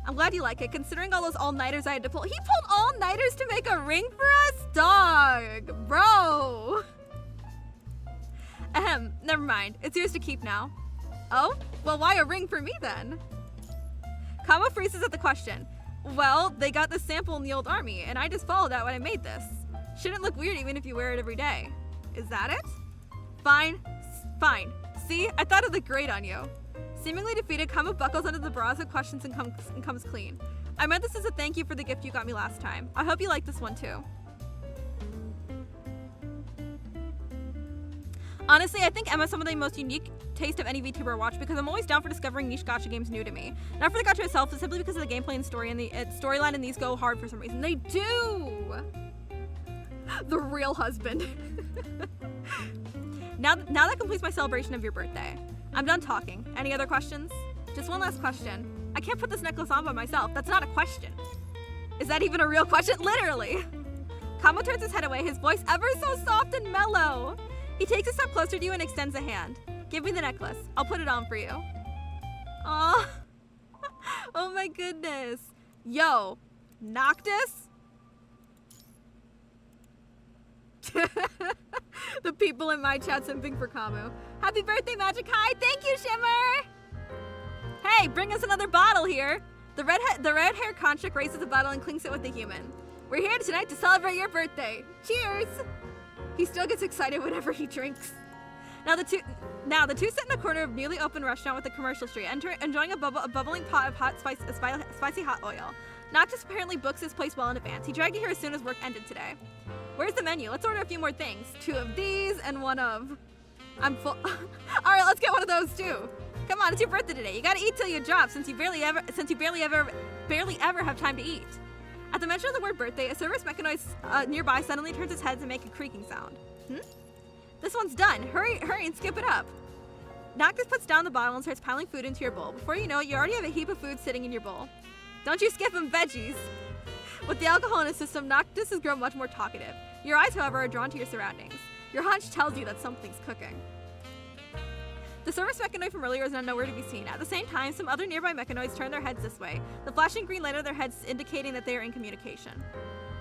I'm glad you like it, considering all those all-nighters I had to pull. He pulled all-nighters to make a ring for us? Dog, bro. Ahem, never mind, it's yours to keep now. Oh? Well, why a ring for me then? Kamo freezes at the question. Well, they got the sample in the old army, and I just followed that when I made this. Shouldn't look weird even if you wear it every day. Is that it? Fine. See, I thought it looked great on you. Seemingly defeated, Kamo buckles under the barrage of questions and comes clean. I meant this as a thank you for the gift you got me last time. I hope you like this one too. Honestly, I think Emma's some of the most unique taste of any VTuber I watch because I'm always down for discovering niche gacha games new to me. Not for the gacha itself, but simply because of the gameplay and story and the storyline in these go hard for some reason. They do! The real husband. Now that completes my celebration of your birthday. I'm done talking. Any other questions? Just one last question. I can't put this necklace on by myself. That's not a question. Is that even a real question? Literally. Kamo turns his head away, his voice ever so soft and mellow. He takes a step closer to you and extends a hand. Give me the necklace. I'll put it on for you. Aww. Oh my goodness. Yo, Noctis? The people in my chat simping for Kamo. Happy birthday, Magic High. Thank you, Shimmer. Hey, bring us another bottle here. The red-haired construct raises the bottle and clinks it with the human. We're here tonight to celebrate your birthday. Cheers. He still gets excited whenever he drinks. Now the two sit in a corner of a newly opened restaurant with a commercial street, enjoying a bubbling pot of spicy hot oil. Noctis apparently books his place well in advance. He dragged you here as soon as work ended today. Where's the menu? Let's order a few more things. 2 of these and 1 of... I'm full. All right, let's get one of those too. Come on, it's your birthday today. You gotta eat till you drop since you barely ever have time to eat. At the mention of the word birthday, a service mechanoid nearby suddenly turns its head to make a creaking sound. This one's done. Hurry and skip it up. Noctis puts down the bottle and starts piling food into your bowl. Before you know it, you already have a heap of food sitting in your bowl. Don't you skip them veggies. With the alcohol in his system, Noctis has grown much more talkative. Your eyes, however, are drawn to your surroundings. Your hunch tells you that something's cooking. The service mechanoid from earlier is now nowhere to be seen. At the same time, some other nearby mechanoids turn their heads this way, the flashing green light of their heads indicating that they are in communication.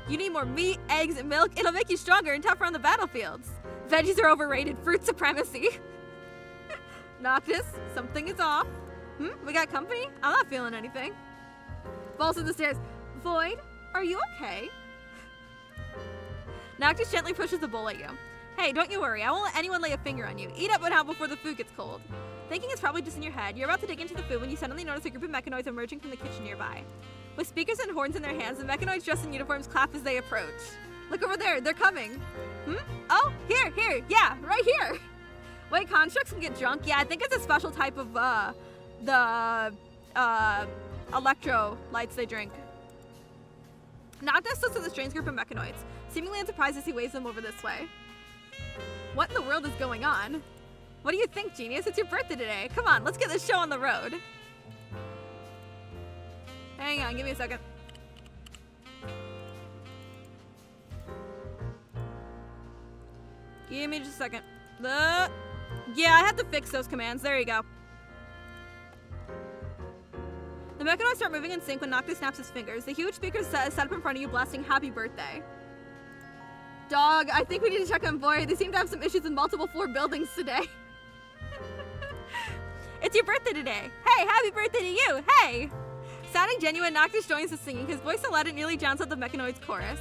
You need more meat, eggs, and milk. It'll make you stronger and tougher on the battlefields. Veggies are overrated. Fruit supremacy. Noctis, something is off. We got company? I'm not feeling anything. Falls to the stairs. Void, are you okay? Noctis gently pushes the bowl at you. Hey, don't you worry. I won't let anyone lay a finger on you. Eat up now before the food gets cold. Thinking it's probably just in your head, you're about to dig into the food when you suddenly notice a group of mechanoids emerging from the kitchen nearby. With speakers and horns in their hands, the mechanoids dressed in uniforms clap as they approach. Look over there. They're coming. Oh, here. Yeah, right here. Wait, constructs can get drunk? Yeah, I think it's a special type of, the electrolytes they drink. Noctis looks at the strange group of mechanoids, seemingly unsurprised as he waves them over this way. What in the world is going on? What do you think, genius? It's your birthday today. Come on, let's get this show on the road. Hang on, give me a second. Give me just a second. Yeah, I had to fix those commands. There you go. The mechanoids start moving in sync when Noctis snaps his fingers. The huge speakers set up in front of you, blasting happy birthday. Dog, I think we need to check on Void. They seem to have some issues with multiple floor buildings today. It's your birthday today. Hey, happy birthday to you. Hey! Sounding genuine, Noctis joins the singing. His voice so loud it nearly drowns out the mechanoid's chorus.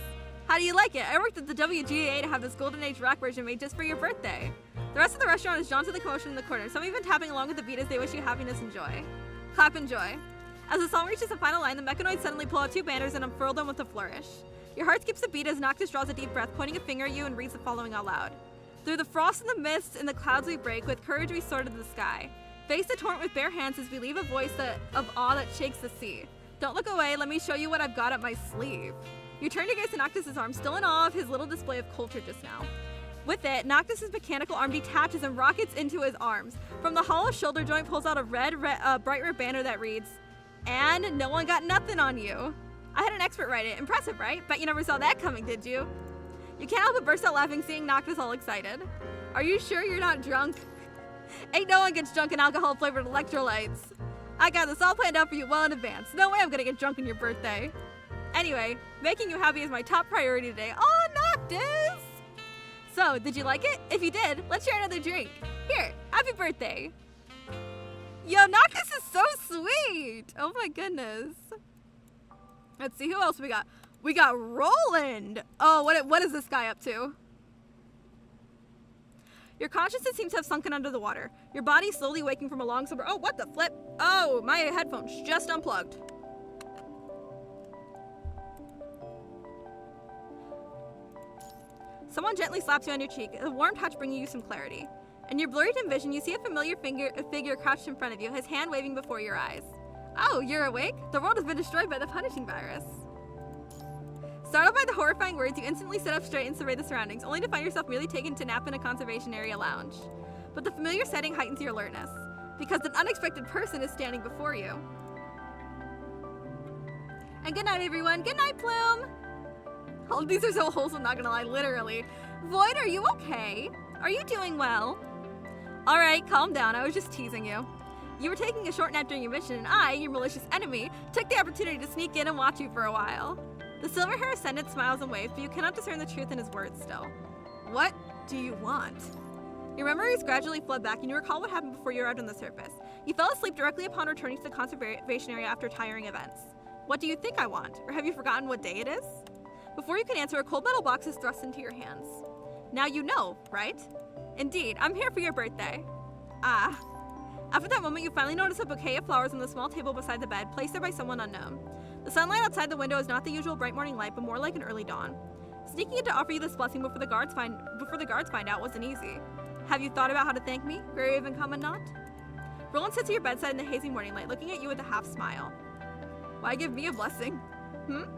How do you like it? I worked at the WGA to have this Golden Age rock version made just for your birthday. The rest of the restaurant is drawn to the commotion in the corner. Some even tapping along with the beat as they wish you happiness and joy. Clap and joy. As the song reaches the final line, the mechanoids suddenly pull out 2 banners and unfurl them with a flourish. Your heart skips a beat as Noctis draws a deep breath, pointing a finger at you and reads the following out loud. Through the frost and the mist and the clouds we break, with courage we soar to the sky. Face the torrent with bare hands as we leave a voice of awe that shakes the sea. Don't look away, let me show you what I've got up my sleeve. You turn your gaze to Noctis' arm, still in awe of his little display of culture just now. With it, Noctis' mechanical arm detaches and rockets into his arms. From the hollow shoulder joint pulls out a bright red banner that reads, "And no one got nothing on you." I had an expert write it. Impressive, right? Bet you never saw that coming, did you? You can't help but burst out laughing seeing Noctis all excited. Are you sure you're not drunk? Ain't no one gets drunk in alcohol-flavored electrolytes. I got this all planned out for you well in advance. No way I'm gonna get drunk on your birthday. Anyway, making you happy is my top priority today. Oh, Noctis! So, did you like it? If you did, let's share another drink. Here, happy birthday. Yo, Noctis is so sweet. Oh my goodness. Let's see, who else we got? We got Roland. Oh, what is this guy up to? Your consciousness seems to have sunken under the water. Your body slowly waking from a long sober. Oh, what the flip? Oh, my headphones just unplugged. Someone gently slaps you on your cheek, a warm touch bringing you some clarity. In your blurry-dim vision, you see a familiar figure crouched in front of you, his hand waving before your eyes. Oh, you're awake? The world has been destroyed by the punishing virus. Startled by the horrifying words, you instantly sit up straight and survey the surroundings, only to find yourself merely taken to nap in a conservation area lounge. But the familiar setting heightens your alertness, because an unexpected person is standing before you. And good night, everyone. Good night, Plume. Oh, these are so wholesome, not gonna lie, literally. Void, are you okay? Are you doing well? Alright, calm down, I was just teasing you. You were taking a short nap during your mission, and I, your malicious enemy, took the opportunity to sneak in and watch you for a while. The silver-haired ascendant smiles and waves, but you cannot discern the truth in his words still. What do you want? Your memories gradually flood back, and you recall what happened before you arrived on the surface. You fell asleep directly upon returning to the conservation area after tiring events. What do you think I want? Or have you forgotten what day it is? Before you can answer, a cold metal box is thrust into your hands. Now you know, right? Indeed, I'm here for your birthday. Ah. After that moment, you finally notice a bouquet of flowers on the small table beside the bed, placed there by someone unknown. The sunlight outside the window is not the usual bright morning light, but more like an early dawn. Sneaking in to offer you this blessing before the guards find out wasn't easy. Have you thought about how to thank me, Grey Raven Commandant? Roland sits at your bedside in the hazy morning light, looking at you with a half smile. Why give me a blessing?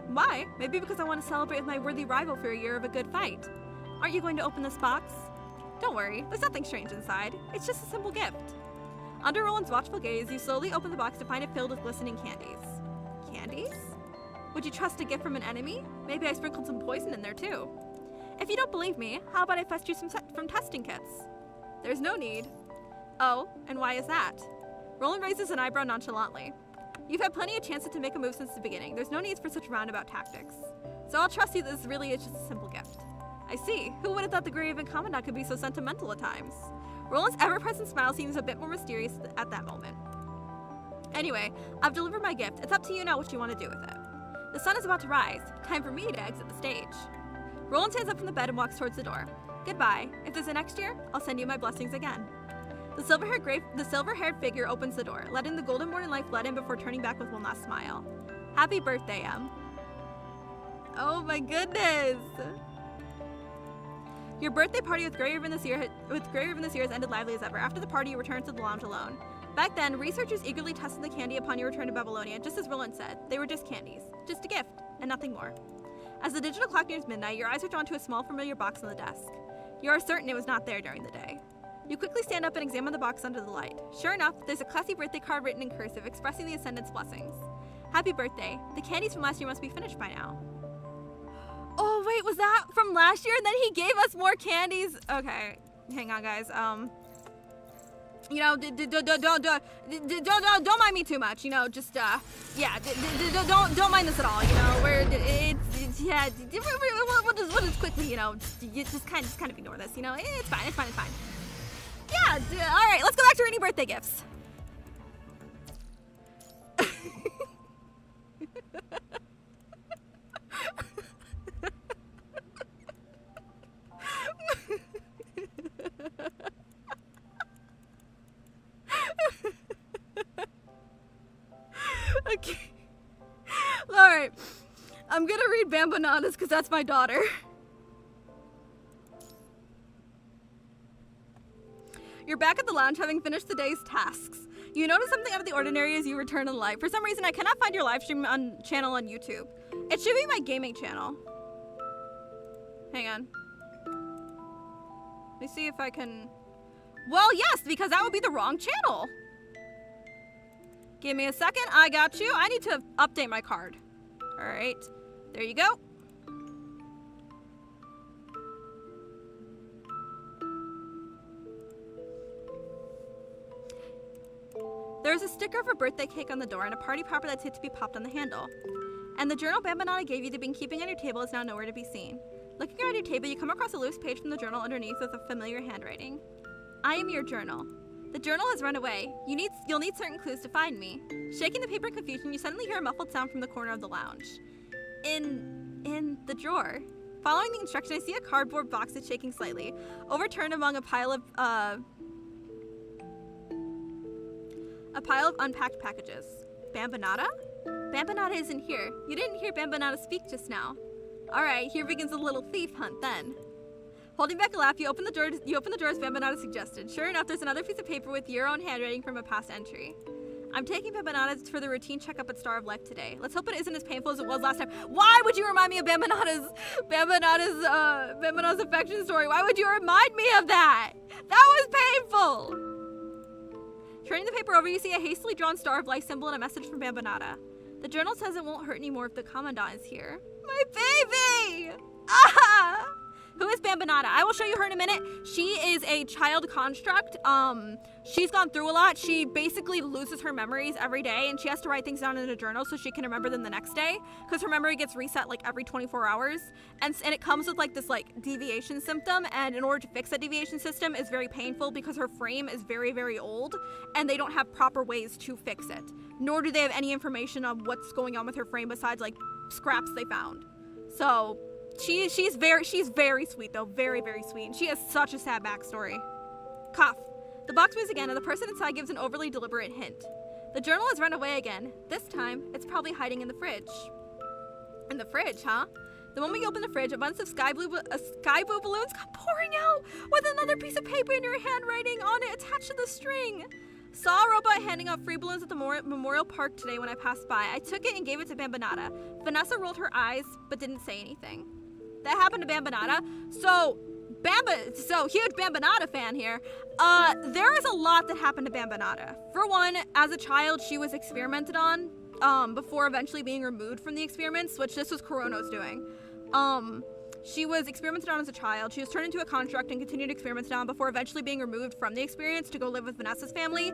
Why? Maybe because I want to celebrate with my worthy rival for a year of a good fight. Aren't you going to open this box? Don't worry, there's nothing strange inside. It's just a simple gift. Under Roland's watchful gaze, you slowly open the box to find it filled with glistening candies. Candies? Would you trust a gift from an enemy? Maybe I sprinkled some poison in there too. If you don't believe me, how about I fetch you some from testing kits? There's no need. Oh, and why is that? Roland raises an eyebrow nonchalantly. You've had plenty of chances to make a move since the beginning. There's no need for such roundabout tactics. So I'll trust you that this really is just a simple gift. I see. Who would have thought the Grey Raven Commandant could be so sentimental at times? Roland's ever-present smile seems a bit more mysterious at that moment. Anyway, I've delivered my gift. It's up to you now what you want to do with it. The sun is about to rise. Time for me to exit the stage. Roland stands up from the bed and walks towards the door. Goodbye. If there's a next year, I'll send you my blessings again. The silver-haired figure opens the door, letting the golden morning light flood in before turning back with one last smile. Happy birthday, Em. Oh my goodness! Your birthday party with Grey Raven this year has ended lively as ever. After the party, you return to the lounge alone. Back then, researchers eagerly tested the candy upon your return to Babylonia, just as Roland said. They were just candies. Just a gift, and nothing more. As the digital clock nears midnight, your eyes are drawn to a small familiar box on the desk. You are certain it was not there during the day. You quickly stand up and examine the box under the light. Sure enough, there's a classy birthday card written in cursive expressing the Ascendant's blessings. Happy birthday. The candies from last year must be finished by now. Oh, wait, was that from last year? And then he gave us more candies? Okay, hang on, guys. You know, don't mind me too much. You know, just yeah, don't mind this at all. You know, yeah, we'll just quickly, you know, just kind of ignore this. You know, it's fine. Yeah, all right, let's go back to reading birthday gifts. Alright. I'm gonna read Bambanadas because that's my daughter. You're back at the lounge having finished the day's tasks. You notice something out of the ordinary as you return to life. For some reason, I cannot find your live stream channel on YouTube. It should be my gaming channel. Hang on. Let me see if I can... Well, yes, because that would be the wrong channel. Give me a second. I got you. I need to update my card. All right. There you go. There's a sticker of a birthday cake on the door and a party popper that's yet to be popped on the handle. And the journal Bambanata gave you that you've been keeping on your table is now nowhere to be seen. Looking around your table, you come across a loose page from the journal underneath with a familiar handwriting. I am your journal. The journal has run away. You'll need certain clues to find me. Shaking the paper in confusion, you suddenly hear a muffled sound from the corner of the lounge. In the drawer. Following the instruction, I see a cardboard box that's shaking slightly, overturned among a pile of unpacked packages. Bambanata? Bambanata isn't here. You didn't hear Bambanata speak just now. Alright, here begins a little thief hunt then. Holding back a laugh, you open the door as Bambanata suggested. Sure enough, there's another piece of paper with your own handwriting from a past entry. I'm taking Bambanata for the routine checkup at Star of Life today. Let's hope it isn't as painful as it was last time. Why would you remind me of Bambanata's affection story? Why would you remind me of that? That was painful! Turning the paper over, you see a hastily drawn Star of Life symbol and a message from Bambanata. The journal says it won't hurt anymore if the Commandant is here. My baby! Ah! Who is Bambanata? I will show you her in a minute. She is a child construct. She's gone through a lot. She basically loses her memories every day, and she has to write things down in a journal so she can remember them the next day, because her memory gets reset like every 24 hours. And it comes with like this like deviation symptom, and in order to fix that deviation system is very painful because her frame is very, very old, and they don't have proper ways to fix it. Nor do they have any information on what's going on with her frame besides like scraps they found. So she's very sweet though, very, very sweet. And she has such a sad backstory. Cough. The box moves again and the person inside gives an overly deliberate hint. The journal has run away again. This time, it's probably hiding in the fridge. In the fridge, huh? The moment you open the fridge, a bunch of sky blue balloons come pouring out with another piece of paper in your handwriting on it attached to the string. Saw a robot handing out free balloons at the Memorial Park today when I passed by. I took it and gave it to Bambanata. Vanessa rolled her eyes, but didn't say anything. That happened to Bambanata. So huge Bambanata fan here. There is a lot that happened to Bambanata. For one, as a child, she was experimented on, before eventually being removed from the experiments, which this was Corono's doing. She was experimented on as a child. She was turned into a construct and continued experimented on before eventually being removed from the experience to go live with Vanessa's family.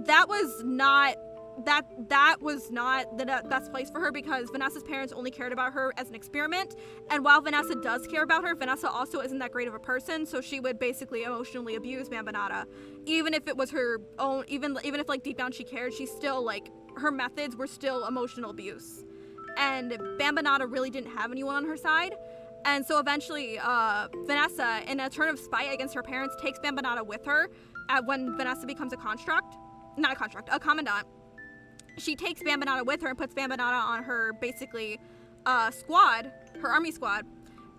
That was not the best place for her because Vanessa's parents only cared about her as an experiment. And while Vanessa does care about her, Vanessa also isn't that great of a person, so she would basically emotionally abuse Bambanata. Even if it was her own, even if like deep down she cared, she still like, her methods were still emotional abuse. And Bambanata really didn't have anyone on her side. And so eventually, Vanessa, in a turn of spite against her parents, takes Bambanata with her when Vanessa becomes a commandant. She takes Bambanata with her and puts Bambanata on her, basically, squad, her army squad.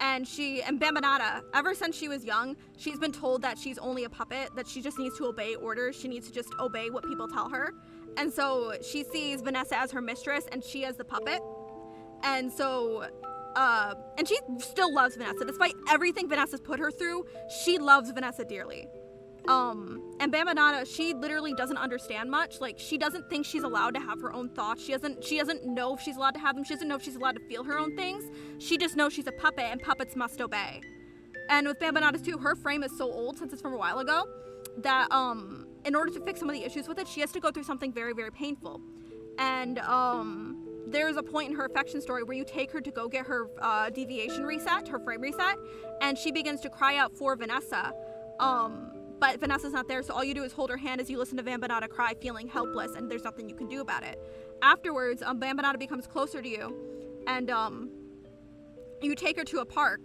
And Bambanata, ever since she was young, she's been told that she's only a puppet, that she just needs to obey orders. She needs to just obey what people tell her. And so she sees Vanessa as her mistress and she as the puppet. And so... and she still loves Vanessa. Despite everything Vanessa's put her through, she loves Vanessa dearly. And Bambanata, she literally doesn't understand much. Like, she doesn't think she's allowed to have her own thoughts. She doesn't know if she's allowed to have them. She doesn't know if she's allowed to feel her own things. She just knows she's a puppet and puppets must obey. And with Bambanata's too, her frame is so old, since it's from a while ago, that, in order to fix some of the issues with it, she has to go through something very, very painful. And, there's a point in her affection story where you take her to go get her deviation reset, her frame reset, and she begins to cry out for Vanessa. But Vanessa's not there, so all you do is hold her hand as you listen to Bambanata cry, feeling helpless, and there's nothing you can do about it. Afterwards, Bambanata becomes closer to you, and you take her to a park.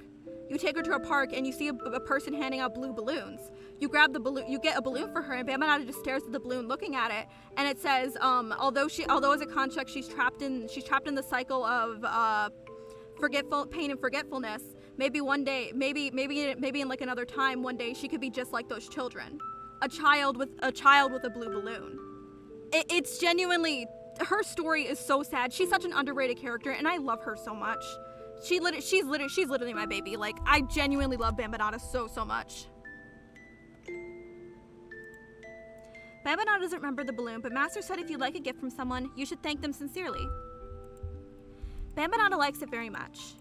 You take her to a park and you see a person handing out blue balloons. You grab the balloon, you get a balloon for her, and Bambanada just stares at the balloon, looking at it, and it says, although as a construct she's trapped in the cycle of pain and forgetfulness. Maybe one day, maybe in like another time, one day she could be just like those children, a child with a blue balloon. It's genuinely, her story is so sad. She's such an underrated character, and I love her so much. She's literally my baby. Like, I genuinely love Bambanada so much. Bambanada doesn't remember the balloon, but Master said if you like a gift from someone, you should thank them sincerely. Bambanada likes it very much.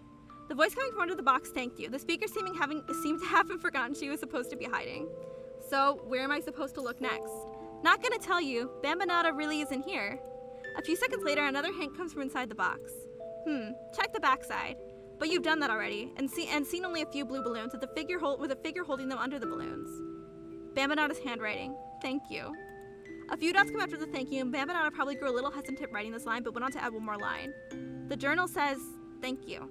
The voice coming from under the box thanked you. The speaker seemed to have forgotten she was supposed to be hiding. So, where am I supposed to look next? Not gonna tell you. Bambanada really isn't here. A few seconds later, another hint comes from inside the box. Check the backside. But you've done that already, and seen only a few blue balloons with a figure holding them under the balloons. Bambanada's handwriting. Thank you. A few dots come after the thank you, and Bambanada probably grew a little hesitant writing this line, but went on to add one more line. The journal says, thank you.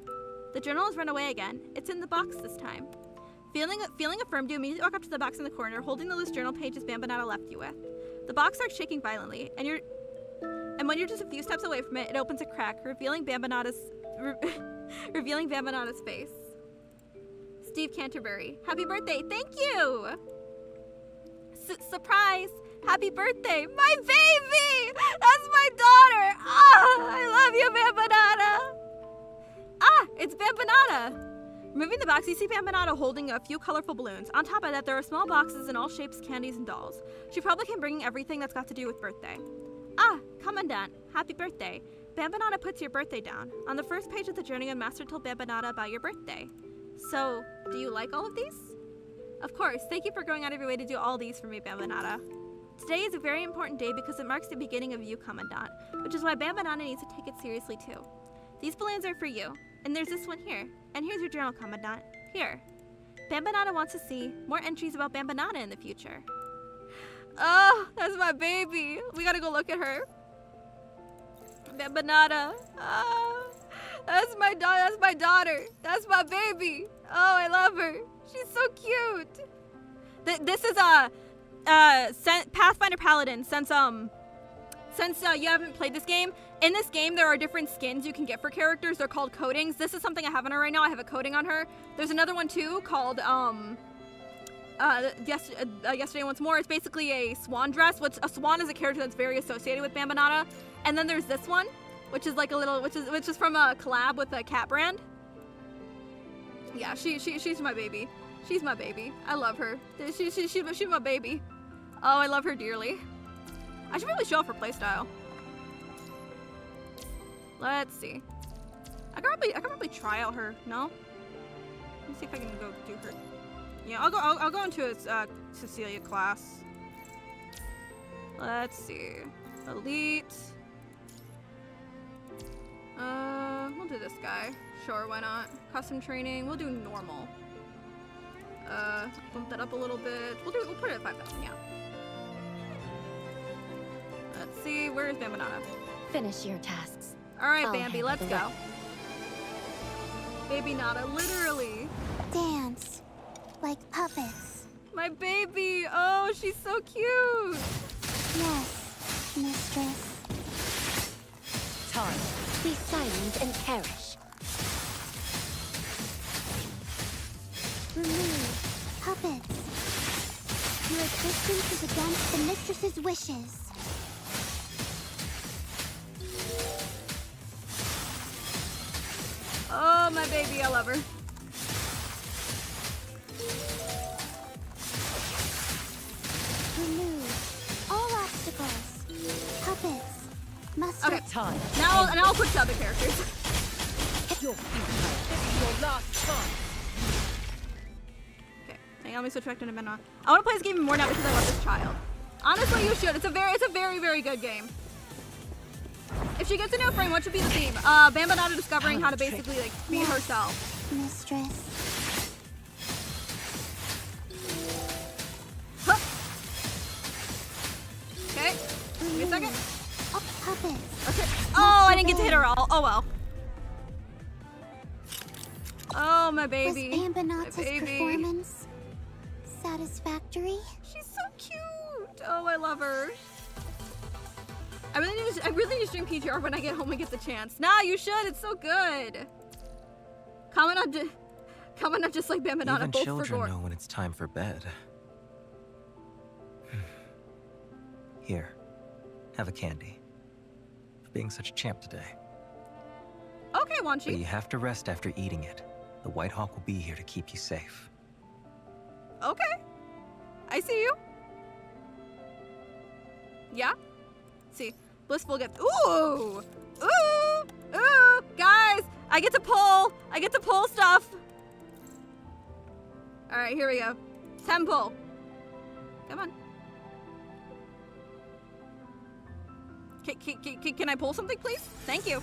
The journal has run away again. It's in the box this time. Feeling affirmed, you immediately walk up to the box in the corner, holding the loose journal pages Bambanada left you with. The box starts shaking violently, and when you're just a few steps away from it, it opens a crack, revealing Bambanada's face. Steve Canterbury. Happy birthday. Thank you. Surprise. Happy birthday. My baby. That's my daughter. I love you, Bambanada. It's Bambanada. Removing the box, you see Bambanada holding a few colorful balloons. On top of that, there are small boxes in all shapes, candies, and dolls. She probably came bringing everything that's got to do with birthday. Commandant. Happy birthday. Bambanada puts your birthday down. On the first page of the journey, a master told Bambanada about your birthday. So, do you like all of these? Of course. Thank you for going out of your way to do all these for me, Bambanada. Today is a very important day because it marks the beginning of you, Commandant, which is why Bambanada needs to take it seriously too. These balloons are for you, and there's this one here. And here's your journal, Commandant. Here. Bambanada wants to see more entries about Bambanada in the future. Oh, that's my baby. We gotta go look at her. Bambanada. That's my daughter. That's my baby. Oh, I love her. She's so cute. This is a Pathfinder Paladin. Since you haven't played this game, in this game there are different skins you can get for characters. They're called coatings. This is something I have on her right now. I have a coating on her. There's another one too called yesterday once more. It's basically a swan dress, which a swan is a character that's very associated with Bambanada. And then there's this one, which is like a little, which is from a collab with a cat brand. Yeah, she's my baby. She's my baby. I love her. She's my baby. Oh, I love her dearly. I should probably show off her playstyle. Let's see. I could probably try out her. No. Let me see if I can go do her. Yeah, I'll go into a Cecilia class. Let's see. Elite. We'll do this guy. Sure, why not? Custom training. We'll do normal. Bump that up a little bit. We'll put it at 5,000. Yeah. Let's see. Where is Bambanada? Finish your tasks. All right, I'll Bambi. Let's handle go. Baby Nada, literally. Dance. Like puppets. My baby. Oh, she's so cute. Yes, mistress. Time. Be silent and perish. Remove. Puppets. Your existence is against the mistress's wishes. Oh, my baby. I love her. Remove all obstacles. Puppets must Okay. Time. Now I'll switch to other characters. Your futile. This is your last chance. Okay. Hang on, let me switch back to Bambanada. I want to play this game even more now because I love this child. Honestly, you should. It's a very, very good game. If she gets a new frame, what should be the theme? Bambanada discovering how to basically like be herself. mistress. Huh. Okay. Give me a second. Oh, puppets. Okay. Oh, I didn't get to hit her all. Oh well. Oh my baby. Was Ambinata's My baby. performance satisfactory? She's so cute. Oh, I love her. I really need to stream PGR when I get home and get the chance. Nah, you should. It's so good. Comment on just like Bambinata. Even Both children for gore. know when it's time for bed. Here, have a candy. For being such a champ today. Okay, But Wanchi. you have to rest after eating it. The White Hawk will be here to keep you safe. Okay. I see you. Yeah? See. Blissful gift. Ooh! Ooh! Ooh! Guys! I get to pull! I get to pull stuff! Alright, here we go. Temple. Come on. Can I pull something, please? Thank you.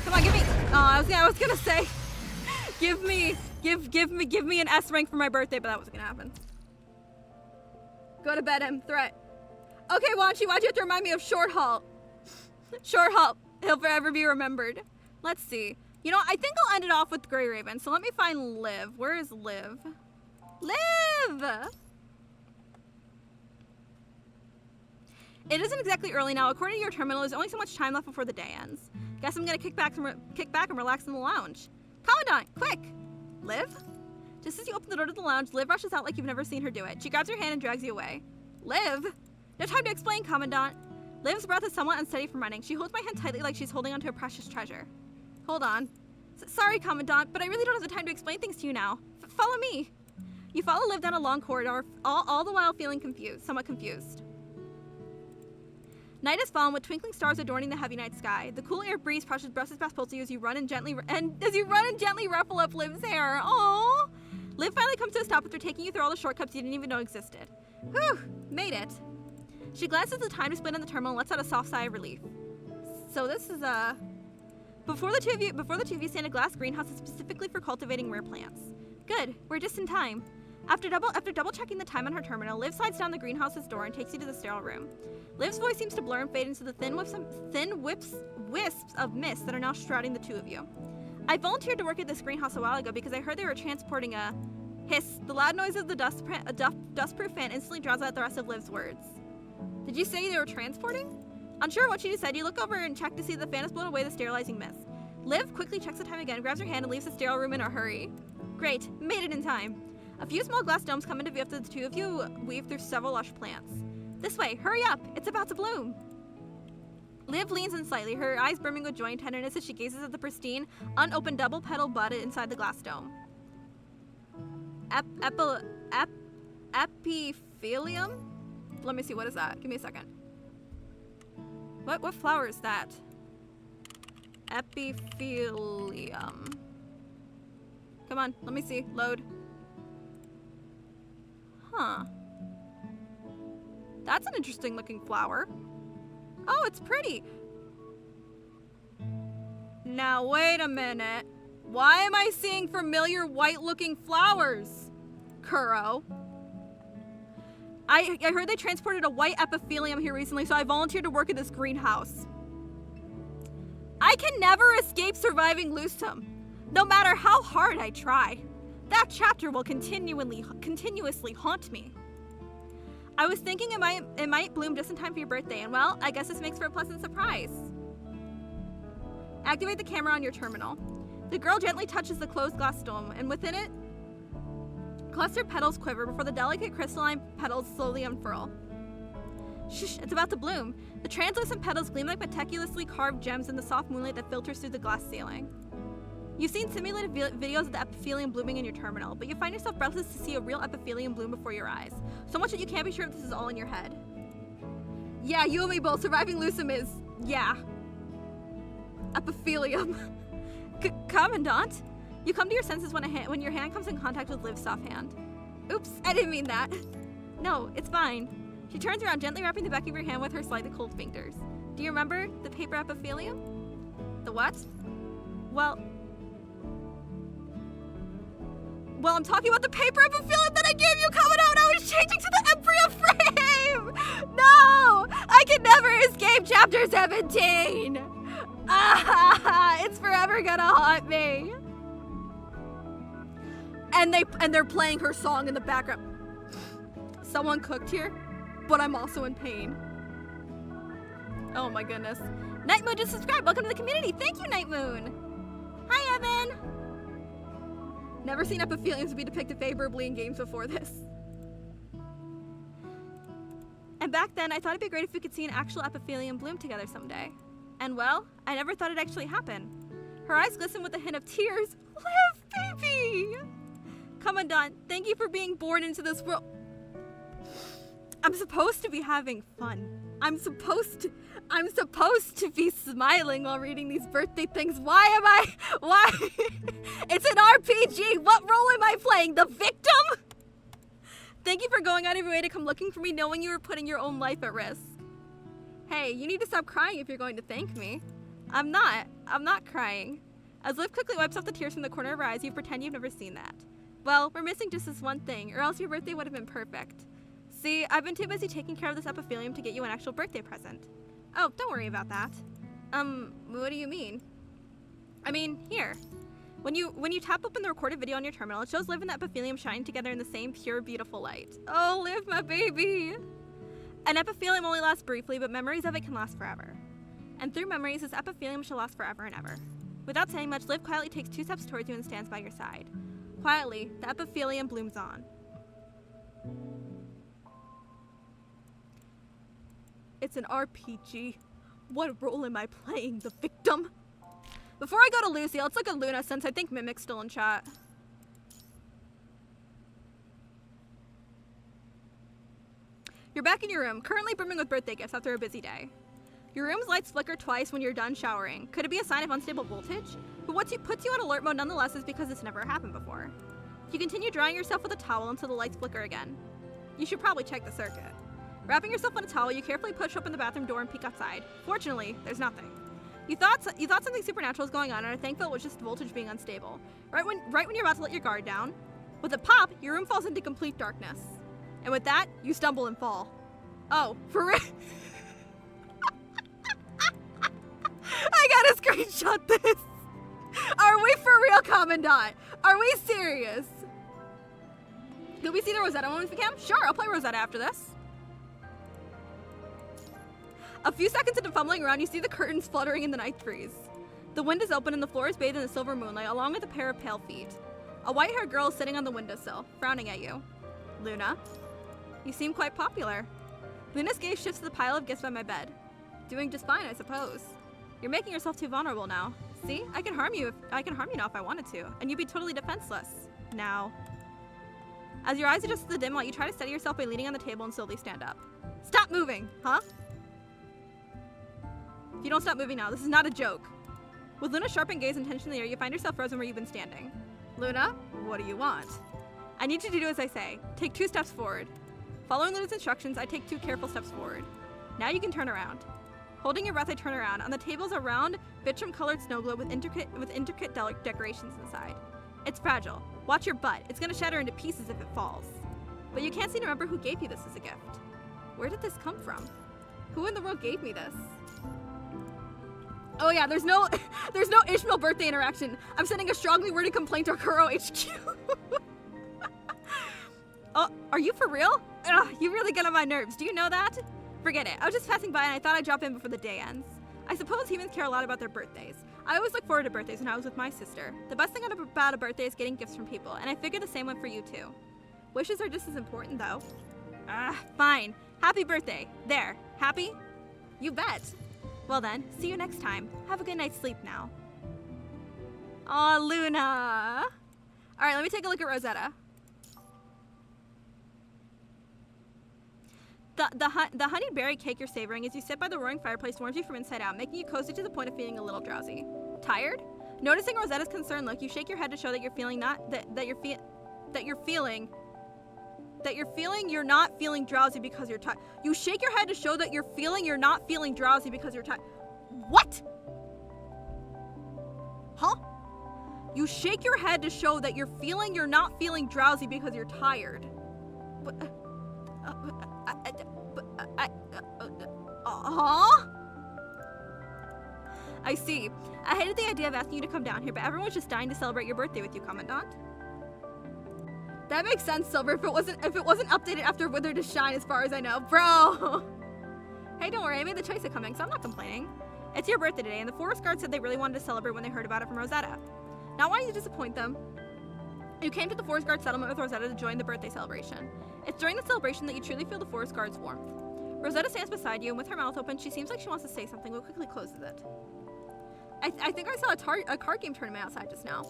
Come on, give me. Oh, I was gonna say, give me an S rank for my birthday, but that wasn't gonna happen. Go to bed, M. Threat. Okay, Wanchi, why'd you have to remind me of Short Halt? Short Halt. He'll forever be remembered. Let's see. You know, I think I'll end it off with Grey Raven. So let me find Liv. Where is Liv? Liv! It isn't exactly early now. According to your terminal, there's only so much time left before the day ends. Guess I'm gonna kick back and relax in the lounge. Commandant, quick! Liv? Just as you open the door to the lounge, Liv rushes out like you've never seen her do it. She grabs your hand and drags you away. Liv? No time to explain, Commandant. Liv's breath is somewhat unsteady from running. She holds my hand tightly like she's holding onto a precious treasure. Hold on. Sorry, Commandant, but I really don't have the time to explain things to you now. Follow me. You follow Liv down a long corridor, all the while feeling somewhat confused. Night has fallen with twinkling stars adorning the heavy night sky. The cool air breeze brushes past both of you as you run and gently ruffle up Liv's hair. Aww. Liv finally comes to a stop after taking you through all the shortcuts you didn't even know existed. Whew, made it. She glances at the time display on the terminal and lets out a soft sigh of relief. So this is before the two of you stand a glass greenhouse specifically for cultivating rare plants. Good, we're just in time. After double checking the time on her terminal, Liv slides down the greenhouse's door and takes you to the sterile room. Liv's voice seems to blur and fade into the thin wisps of mist that are now shrouding the two of you. I volunteered to work at this greenhouse a while ago because I heard they were transporting a hiss. The loud noise of the dustproof fan instantly drowns out the rest of Liv's words. Did you say they were transporting? Unsure what she just said, you look over and check to see the fan has blown away the sterilizing mist. Liv quickly checks the time again, grabs her hand, and leaves the sterile room in a hurry. Great, made it in time. A few small glass domes come into view after the two of you weave through several lush plants. This way, hurry up, it's about to bloom. Liv leans in slightly, her eyes brimming with joy and tenderness as she gazes at the pristine, unopened double-petal bud inside the glass dome. Epithelium? Let me see, what is that? Give me a second. What flower is that? Epithelium. Come on, let me see. Load. Huh. That's an interesting looking flower. Oh, it's pretty. Now, wait a minute. Why am I seeing familiar white looking flowers? Kuro. I heard they transported a white epithelium here recently, so I volunteered to work at this greenhouse. I can never escape surviving Lusum, no matter how hard I try. That chapter will continuously haunt me. I was thinking it might bloom just in time for your birthday, and well, I guess this makes for a pleasant surprise. Activate the camera on your terminal. The girl gently touches the closed glass dome, and within it, clustered petals quiver before the delicate crystalline petals slowly unfurl. Shh, it's about to bloom. The translucent petals gleam like meticulously carved gems in the soft moonlight that filters through the glass ceiling. You've seen simulated videos of the epithelium blooming in your terminal, but you find yourself breathless to see a real epithelium bloom before your eyes. So much that you can't be sure if this is all in your head. Yeah, you and me both. Surviving Lusum is, yeah. Epithelium. Commandant? You come to your senses when your hand comes in contact with Liv's soft hand. Oops, I didn't mean that. No, it's fine. She turns around, gently wrapping the back of your hand with her slightly cold fingers. Do you remember the paper epithelium? The what? Well, I'm talking about the paper epithelium that I gave you, Commandant. I was changing to the embryo frame. No, I can never escape chapter 17. It's forever gonna haunt me. and they're playing her song in the background. Someone cooked here, but I'm also in pain. Oh my goodness. Night Moon just subscribed. Welcome to the community. Thank you, Night Moon. Hi, Evan. Never seen epitheliums be depicted favorably in games before this. And back then, I thought it'd be great if we could see an actual epithelium bloom together someday. And well, I never thought it'd actually happen. Her eyes glisten with a hint of tears. Live, baby! Commandant, thank you for being born into this world. I'm supposed to be having fun. I'm supposed to be smiling while reading these birthday things. Why? It's an RPG. What role am I playing? The victim? Thank you for going out of your way to come looking for me, knowing you were putting your own life at risk. Hey, you need to stop crying if you're going to thank me. I'm not crying. As Liv quickly wipes off the tears from the corner of her eyes, you pretend you've never seen that. Well, we're missing just this one thing, or else your birthday would have been perfect. See, I've been too busy taking care of this epithelium to get you an actual birthday present. Oh, don't worry about that. What do you mean? I mean, here. When you tap open the recorded video on your terminal, it shows Liv and the epithelium shining together in the same pure, beautiful light. Oh, Liv, my baby! An epithelium only lasts briefly, but memories of it can last forever. And through memories, this epithelium shall last forever and ever. Without saying much, Liv quietly takes 2 steps towards you and stands by your side. Quietly, the epithelium blooms on. It's an RPG. What role am I playing? The victim? Before I go to Lucy, let's look at Luna since I think Mimic's still in chat. You're back in your room, currently brimming with birthday gifts after a busy day. Your room's lights flicker twice when you're done showering. Could it be a sign of unstable voltage? But what puts you on alert mode nonetheless is because it's never happened before. You continue drying yourself with a towel until the lights flicker again. You should probably check the circuit. Wrapping yourself in a towel, you carefully push open the bathroom door and peek outside. Fortunately, there's nothing. You thought something supernatural was going on and are thankful it was just voltage being unstable. Right when you're about to let your guard down, with a pop, your room falls into complete darkness. And with that, you stumble and fall. Oh, for real? I gotta screenshot this. Are we for real, Commandant? Are we serious? Could we see the Rosetta one if we can? Sure, I'll play Rosetta after this. A few seconds into fumbling around, you see the curtains fluttering in the night breeze. The wind is open and the floor is bathed in the silver moonlight, along with a pair of pale feet. A white-haired girl is sitting on the windowsill, frowning at you. Luna, you seem quite popular. Luna's gaze shifts to the pile of gifts by my bed. Doing just fine, I suppose. You're making yourself too vulnerable now. See, I can harm you now if I wanted to, and you'd be totally defenseless. Now. As your eyes adjust to the dim light, you try to steady yourself by leaning on the table and slowly stand up. Stop moving, huh? If you don't stop moving now, this is not a joke. With Luna's sharpened gaze and tension in the air, you find yourself frozen where you've been standing. Luna, what do you want? I need you to do as I say. Take 2 steps forward. Following Luna's instructions, I take 2 careful steps forward. Now you can turn around. Holding your breath, I turn around. On the table is a round, vitrum-colored snow globe with intricate decorations inside. It's fragile. Watch your butt. It's gonna shatter into pieces if it falls. But you can't seem to remember who gave you this as a gift. Where did this come from? Who in the world gave me this? Oh yeah, there's no Ishmael birthday interaction. I'm sending a strongly worded complaint to Kuro HQ. Oh, are you for real? Ugh, you really get on my nerves. Do you know that? Forget it. I was just passing by and I thought I'd drop in before the day ends. I suppose humans care a lot about their birthdays. I always look forward to birthdays when I was with my sister. The best thing about a birthday is getting gifts from people, and I figure the same went for you too. Wishes are just as important though. Fine. Happy birthday. There. Happy? You bet. Well then, see you next time. Have a good night's sleep now. Aw, Luna. Alright, let me take a look at Rosetta. The honeyed berry cake you're savoring as you sit by the roaring fireplace warms you from inside out, making you cozy to the point of feeling a little drowsy. Tired? Noticing Rosetta's concerned look, you shake your head to show that you're feeling you're not feeling drowsy because you're tired. You shake your head to show that you're not feeling drowsy because you're tired. What? Huh? You shake your head to show that you're not feeling drowsy because you're tired. But, I see. I hated the idea of asking you to come down here, but everyone was just dying to celebrate your birthday with you, Commandant. That makes sense, Silver, if it wasn't updated after Wither to Shine as far as I know. Bro! Hey, don't worry, I made the choice of coming, so I'm not complaining. It's your birthday today, and the Forest Guard said they really wanted to celebrate when they heard about it from Rosetta. Not wanting to disappoint them, you came to the Forest Guard settlement with Rosetta to join the birthday celebration. It's during the celebration that you truly feel the Forest Guard's warmth. Rosetta stands beside you, and with her mouth open, she seems like she wants to say something, but quickly closes it. I think I saw a card game tournament outside just now.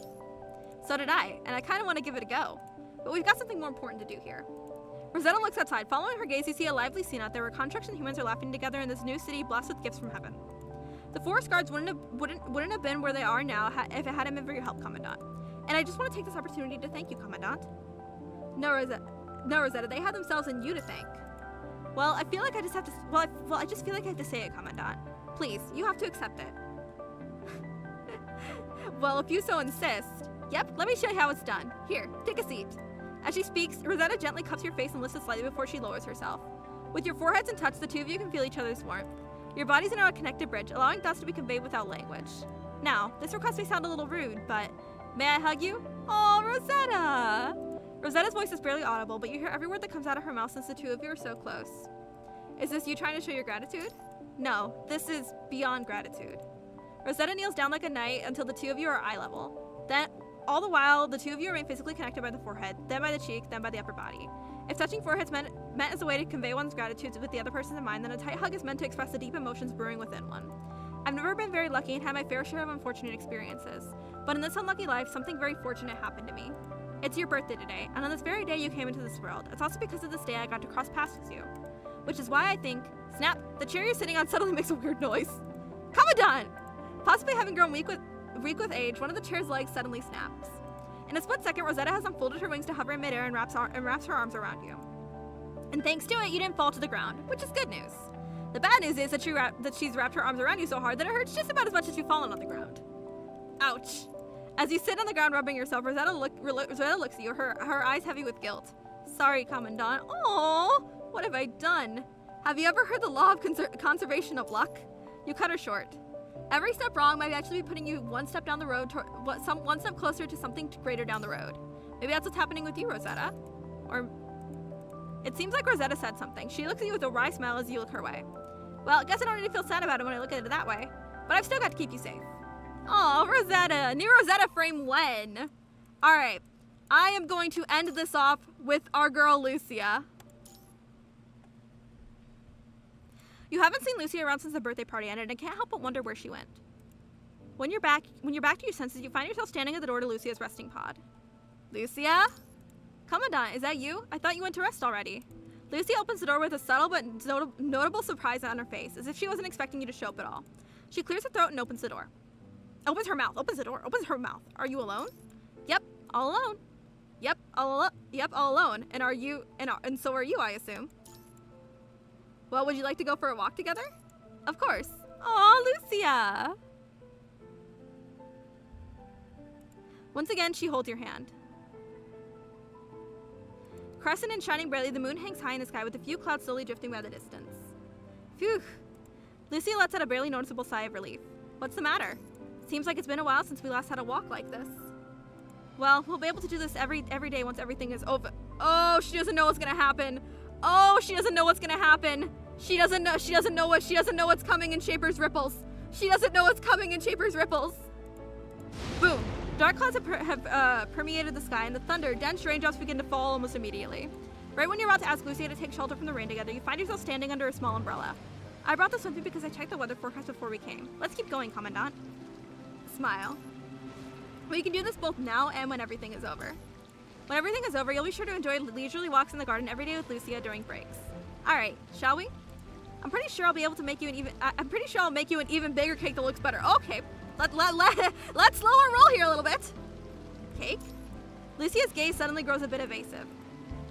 So did I, and I kind of want to give it a go. But we've got something more important to do here. Rosetta looks outside. Following her gaze, you see a lively scene out there where construction humans are laughing together in this new city blessed with gifts from heaven. The Forest Guards wouldn't have been where they are now if it hadn't been for your help, Commandant. And I just want to take this opportunity to thank you, Commandant. No, Rosetta, they have themselves and you to thank. Well, I feel like I just have to. Well, I just feel like I have to say it, Commandant. Please, you have to accept it. Well, if you so insist. Yep, let me show you how it's done. Here, take a seat. As she speaks, Rosetta gently cups your face and lifts it slightly before she lowers herself. With your foreheads in touch, the two of you can feel each other's warmth. Your bodies are now a connected bridge, allowing thoughts to be conveyed without language. Now, this request may sound a little rude, but may I hug you? Oh, Rosetta! Rosetta's voice is barely audible, but you hear every word that comes out of her mouth since the two of you are so close. Is this you trying to show your gratitude? No, this is beyond gratitude. Rosetta kneels down like a knight until the two of you are eye level. Then, all the while, the two of you remain physically connected by the forehead, then by the cheek, then by the upper body. If touching foreheads meant as a way to convey one's gratitude with the other person in mind, then a tight hug is meant to express the deep emotions brewing within one. I've never been very lucky and had my fair share of unfortunate experiences, but in this unlucky life, something very fortunate happened to me. It's your birthday today, and on this very day you came into this world. It's also because of this day I got to cross paths with you. Which is why I think, snap, the chair you're sitting on suddenly makes a weird noise. Commandant! Possibly having grown weak with age, one of the chair's legs suddenly snaps. In a split second, Rosetta has unfolded her wings to hover in midair and wraps her arms around you. And thanks to it, you didn't fall to the ground, which is good news. The bad news is that she's wrapped her arms around you so hard that it hurts just about as much as you've fallen on the ground. Ouch. As you sit on the ground rubbing yourself, Rosetta looks at you, her eyes heavy with guilt. Sorry, Commandant. Aww, what have I done? Have you ever heard the law of conservation of luck? You cut her short. Every step wrong might actually be putting you one step down the road, one step closer to something greater down the road. Maybe that's what's happening with you, Rosetta. Or it seems like Rosetta said something. She looks at you with a wry smile as you look her way. Well, I guess I don't need to feel sad about it when I look at it that way. But I've still got to keep you safe. Oh, Rosetta. New Rosetta frame when? Alright. I am going to end this off with our girl, Lucia. You haven't seen Lucia around since the birthday party ended and can't help but wonder where she went. When you're back to your senses, you find yourself standing at the door to Lucia's resting pod. Lucia? Commandant, is that you? I thought you went to rest already. Lucia opens the door with a subtle but notable surprise on her face, as if she wasn't expecting you to show up at all. She clears her throat and opens the door. Opens her mouth. Opens the door. Opens her mouth. Are you alone? Yep, all alone. Yep, all alone. And so are you, I assume. Well, would you like to go for a walk together? Of course. Aw, Lucia! Once again, she holds your hand. Crescent and shining brightly, the moon hangs high in the sky with a few clouds slowly drifting by the distance. Phew! Lucia lets out a barely noticeable sigh of relief. What's the matter? Seems like it's been a while since we last had a walk like this. Well, we'll be able to do this every day once everything is over. Oh, she doesn't know what's gonna happen. Oh, she doesn't know what's gonna happen. She doesn't know what's coming in Shaper's ripples. She doesn't know what's coming in Shaper's ripples. Boom. Dark clouds have permeated the sky, and the thunder, dense raindrops begin to fall almost immediately. Right when you're about to ask Lucia to take shelter from the rain together, you find yourself standing under a small umbrella. I brought this with me because I checked the weather forecast before we came. Let's keep going, Commandant. Smile. We can do this both now and when everything is over. When everything is over, you'll be sure to enjoy leisurely walks in the garden every day with Lucia during breaks. All right, shall we? I'm pretty sure I'll make you an even bigger cake that looks better. Okay, let's slow our roll here a little bit. Cake? Lucia's gaze suddenly grows a bit evasive.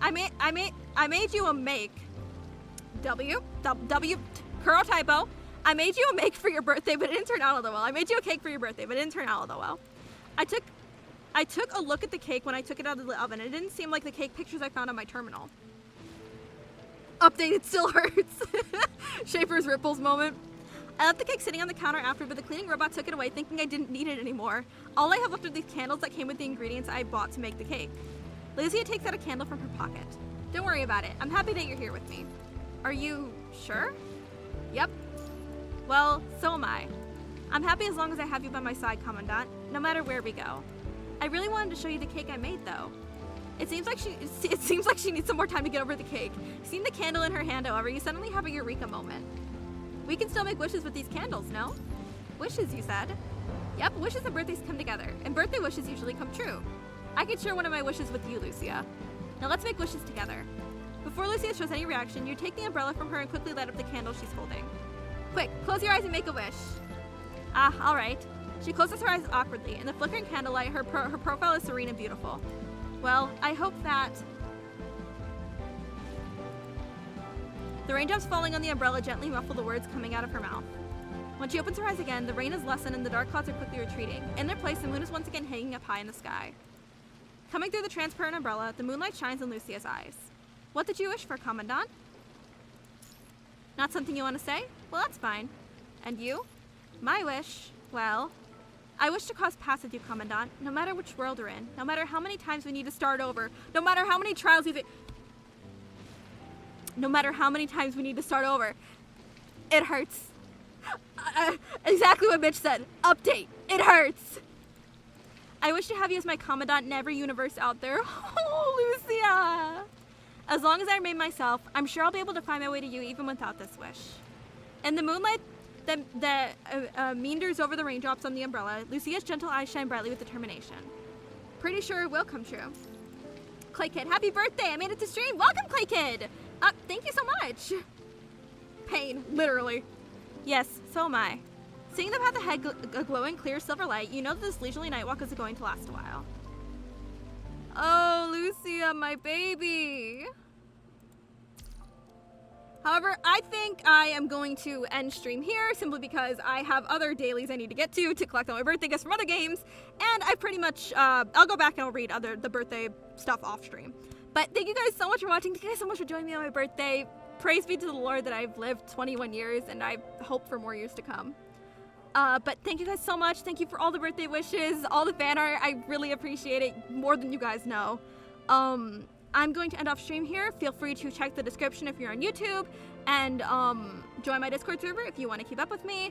I made you a make. W, curl typo. I made you a make for your birthday, but it didn't turn out all that well. I made you a cake for your birthday, but it didn't turn out all that well. I took a look at the cake when I took it out of the oven. It didn't seem like the cake pictures I found on my terminal. Update, it still hurts. Shaper's ripples moment. I left the cake sitting on the counter after, but the cleaning robot took it away thinking I didn't need it anymore. All I have left are these candles that came with the ingredients I bought to make the cake. Lucia takes out a candle from her pocket. Don't worry about it. I'm happy that you're here with me. Are you sure? Yep. Well, so am I. I'm happy as long as I have you by my side, Commandant, no matter where we go. I really wanted to show you the cake I made, though. It seems like she needs some more time to get over the cake. Seeing the candle in her hand, however, you suddenly have a eureka moment. We can still make wishes with these candles, no? Wishes, you said? Yep, wishes and birthdays come together, and birthday wishes usually come true. I could share one of my wishes with you, Lucia. Now let's make wishes together. Before Lucia shows any reaction, you take the umbrella from her and quickly light up the candle she's holding. Quick, close your eyes and make a wish. Ah, all right. She closes her eyes awkwardly. In the flickering candlelight, her profile is serene and beautiful. Well, I hope that... The raindrops falling on the umbrella gently muffle the words coming out of her mouth. When she opens her eyes again, the rain has lessened and the dark clouds are quickly retreating. In their place, the moon is once again hanging up high in the sky. Coming through the transparent umbrella, the moonlight shines in Lucia's eyes. What did you wish for, Commandant? Not something you want to say? Well, that's fine. And you? My wish, well... I wish to cross paths with you, Commandant, no matter which world we're in, no matter how many times we need to start over, no matter how many trials we no matter how many times we need to start over. It hurts. Exactly what Mitch said. Update. It hurts. I wish to have you as my Commandant in every universe out there. Oh, Lucia. As long as I remain myself, I'm sure I'll be able to find my way to you even without this wish. In the moonlight that meanders over the raindrops on the umbrella, Lucia's gentle eyes shine brightly with determination. Pretty sure it will come true. Clay Kid, happy birthday! I made it to stream! Welcome, Clay Kid! Thank you so much! Pain, literally. Yes, so am I. Seeing the path ahead a glowing clear silver light, you know that this leisurely night walk is going to last a while. Oh, Lucia, my baby! However, I think I am going to end stream here simply because I have other dailies I need to get to collect all my birthday gifts from other games, and I pretty much, I'll go back and I'll read the birthday stuff off stream. But thank you guys so much for watching. Thank you guys so much for joining me on my birthday. Praise be to the Lord that I've lived 21 years, and I hope for more years to come. But thank you guys so much. Thank you for all the birthday wishes, all the fan art. I really appreciate it more than you guys know. I'm going to end off stream here. Feel free to check the description if you're on YouTube, and join my Discord server if you want to keep up with me.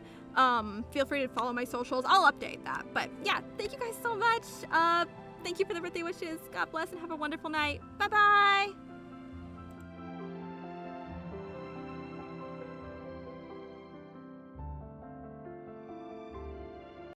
Feel free to follow my socials. I'll update that. But yeah, thank you guys so much. Thank you for the birthday wishes. God bless and have a wonderful night. Bye-bye.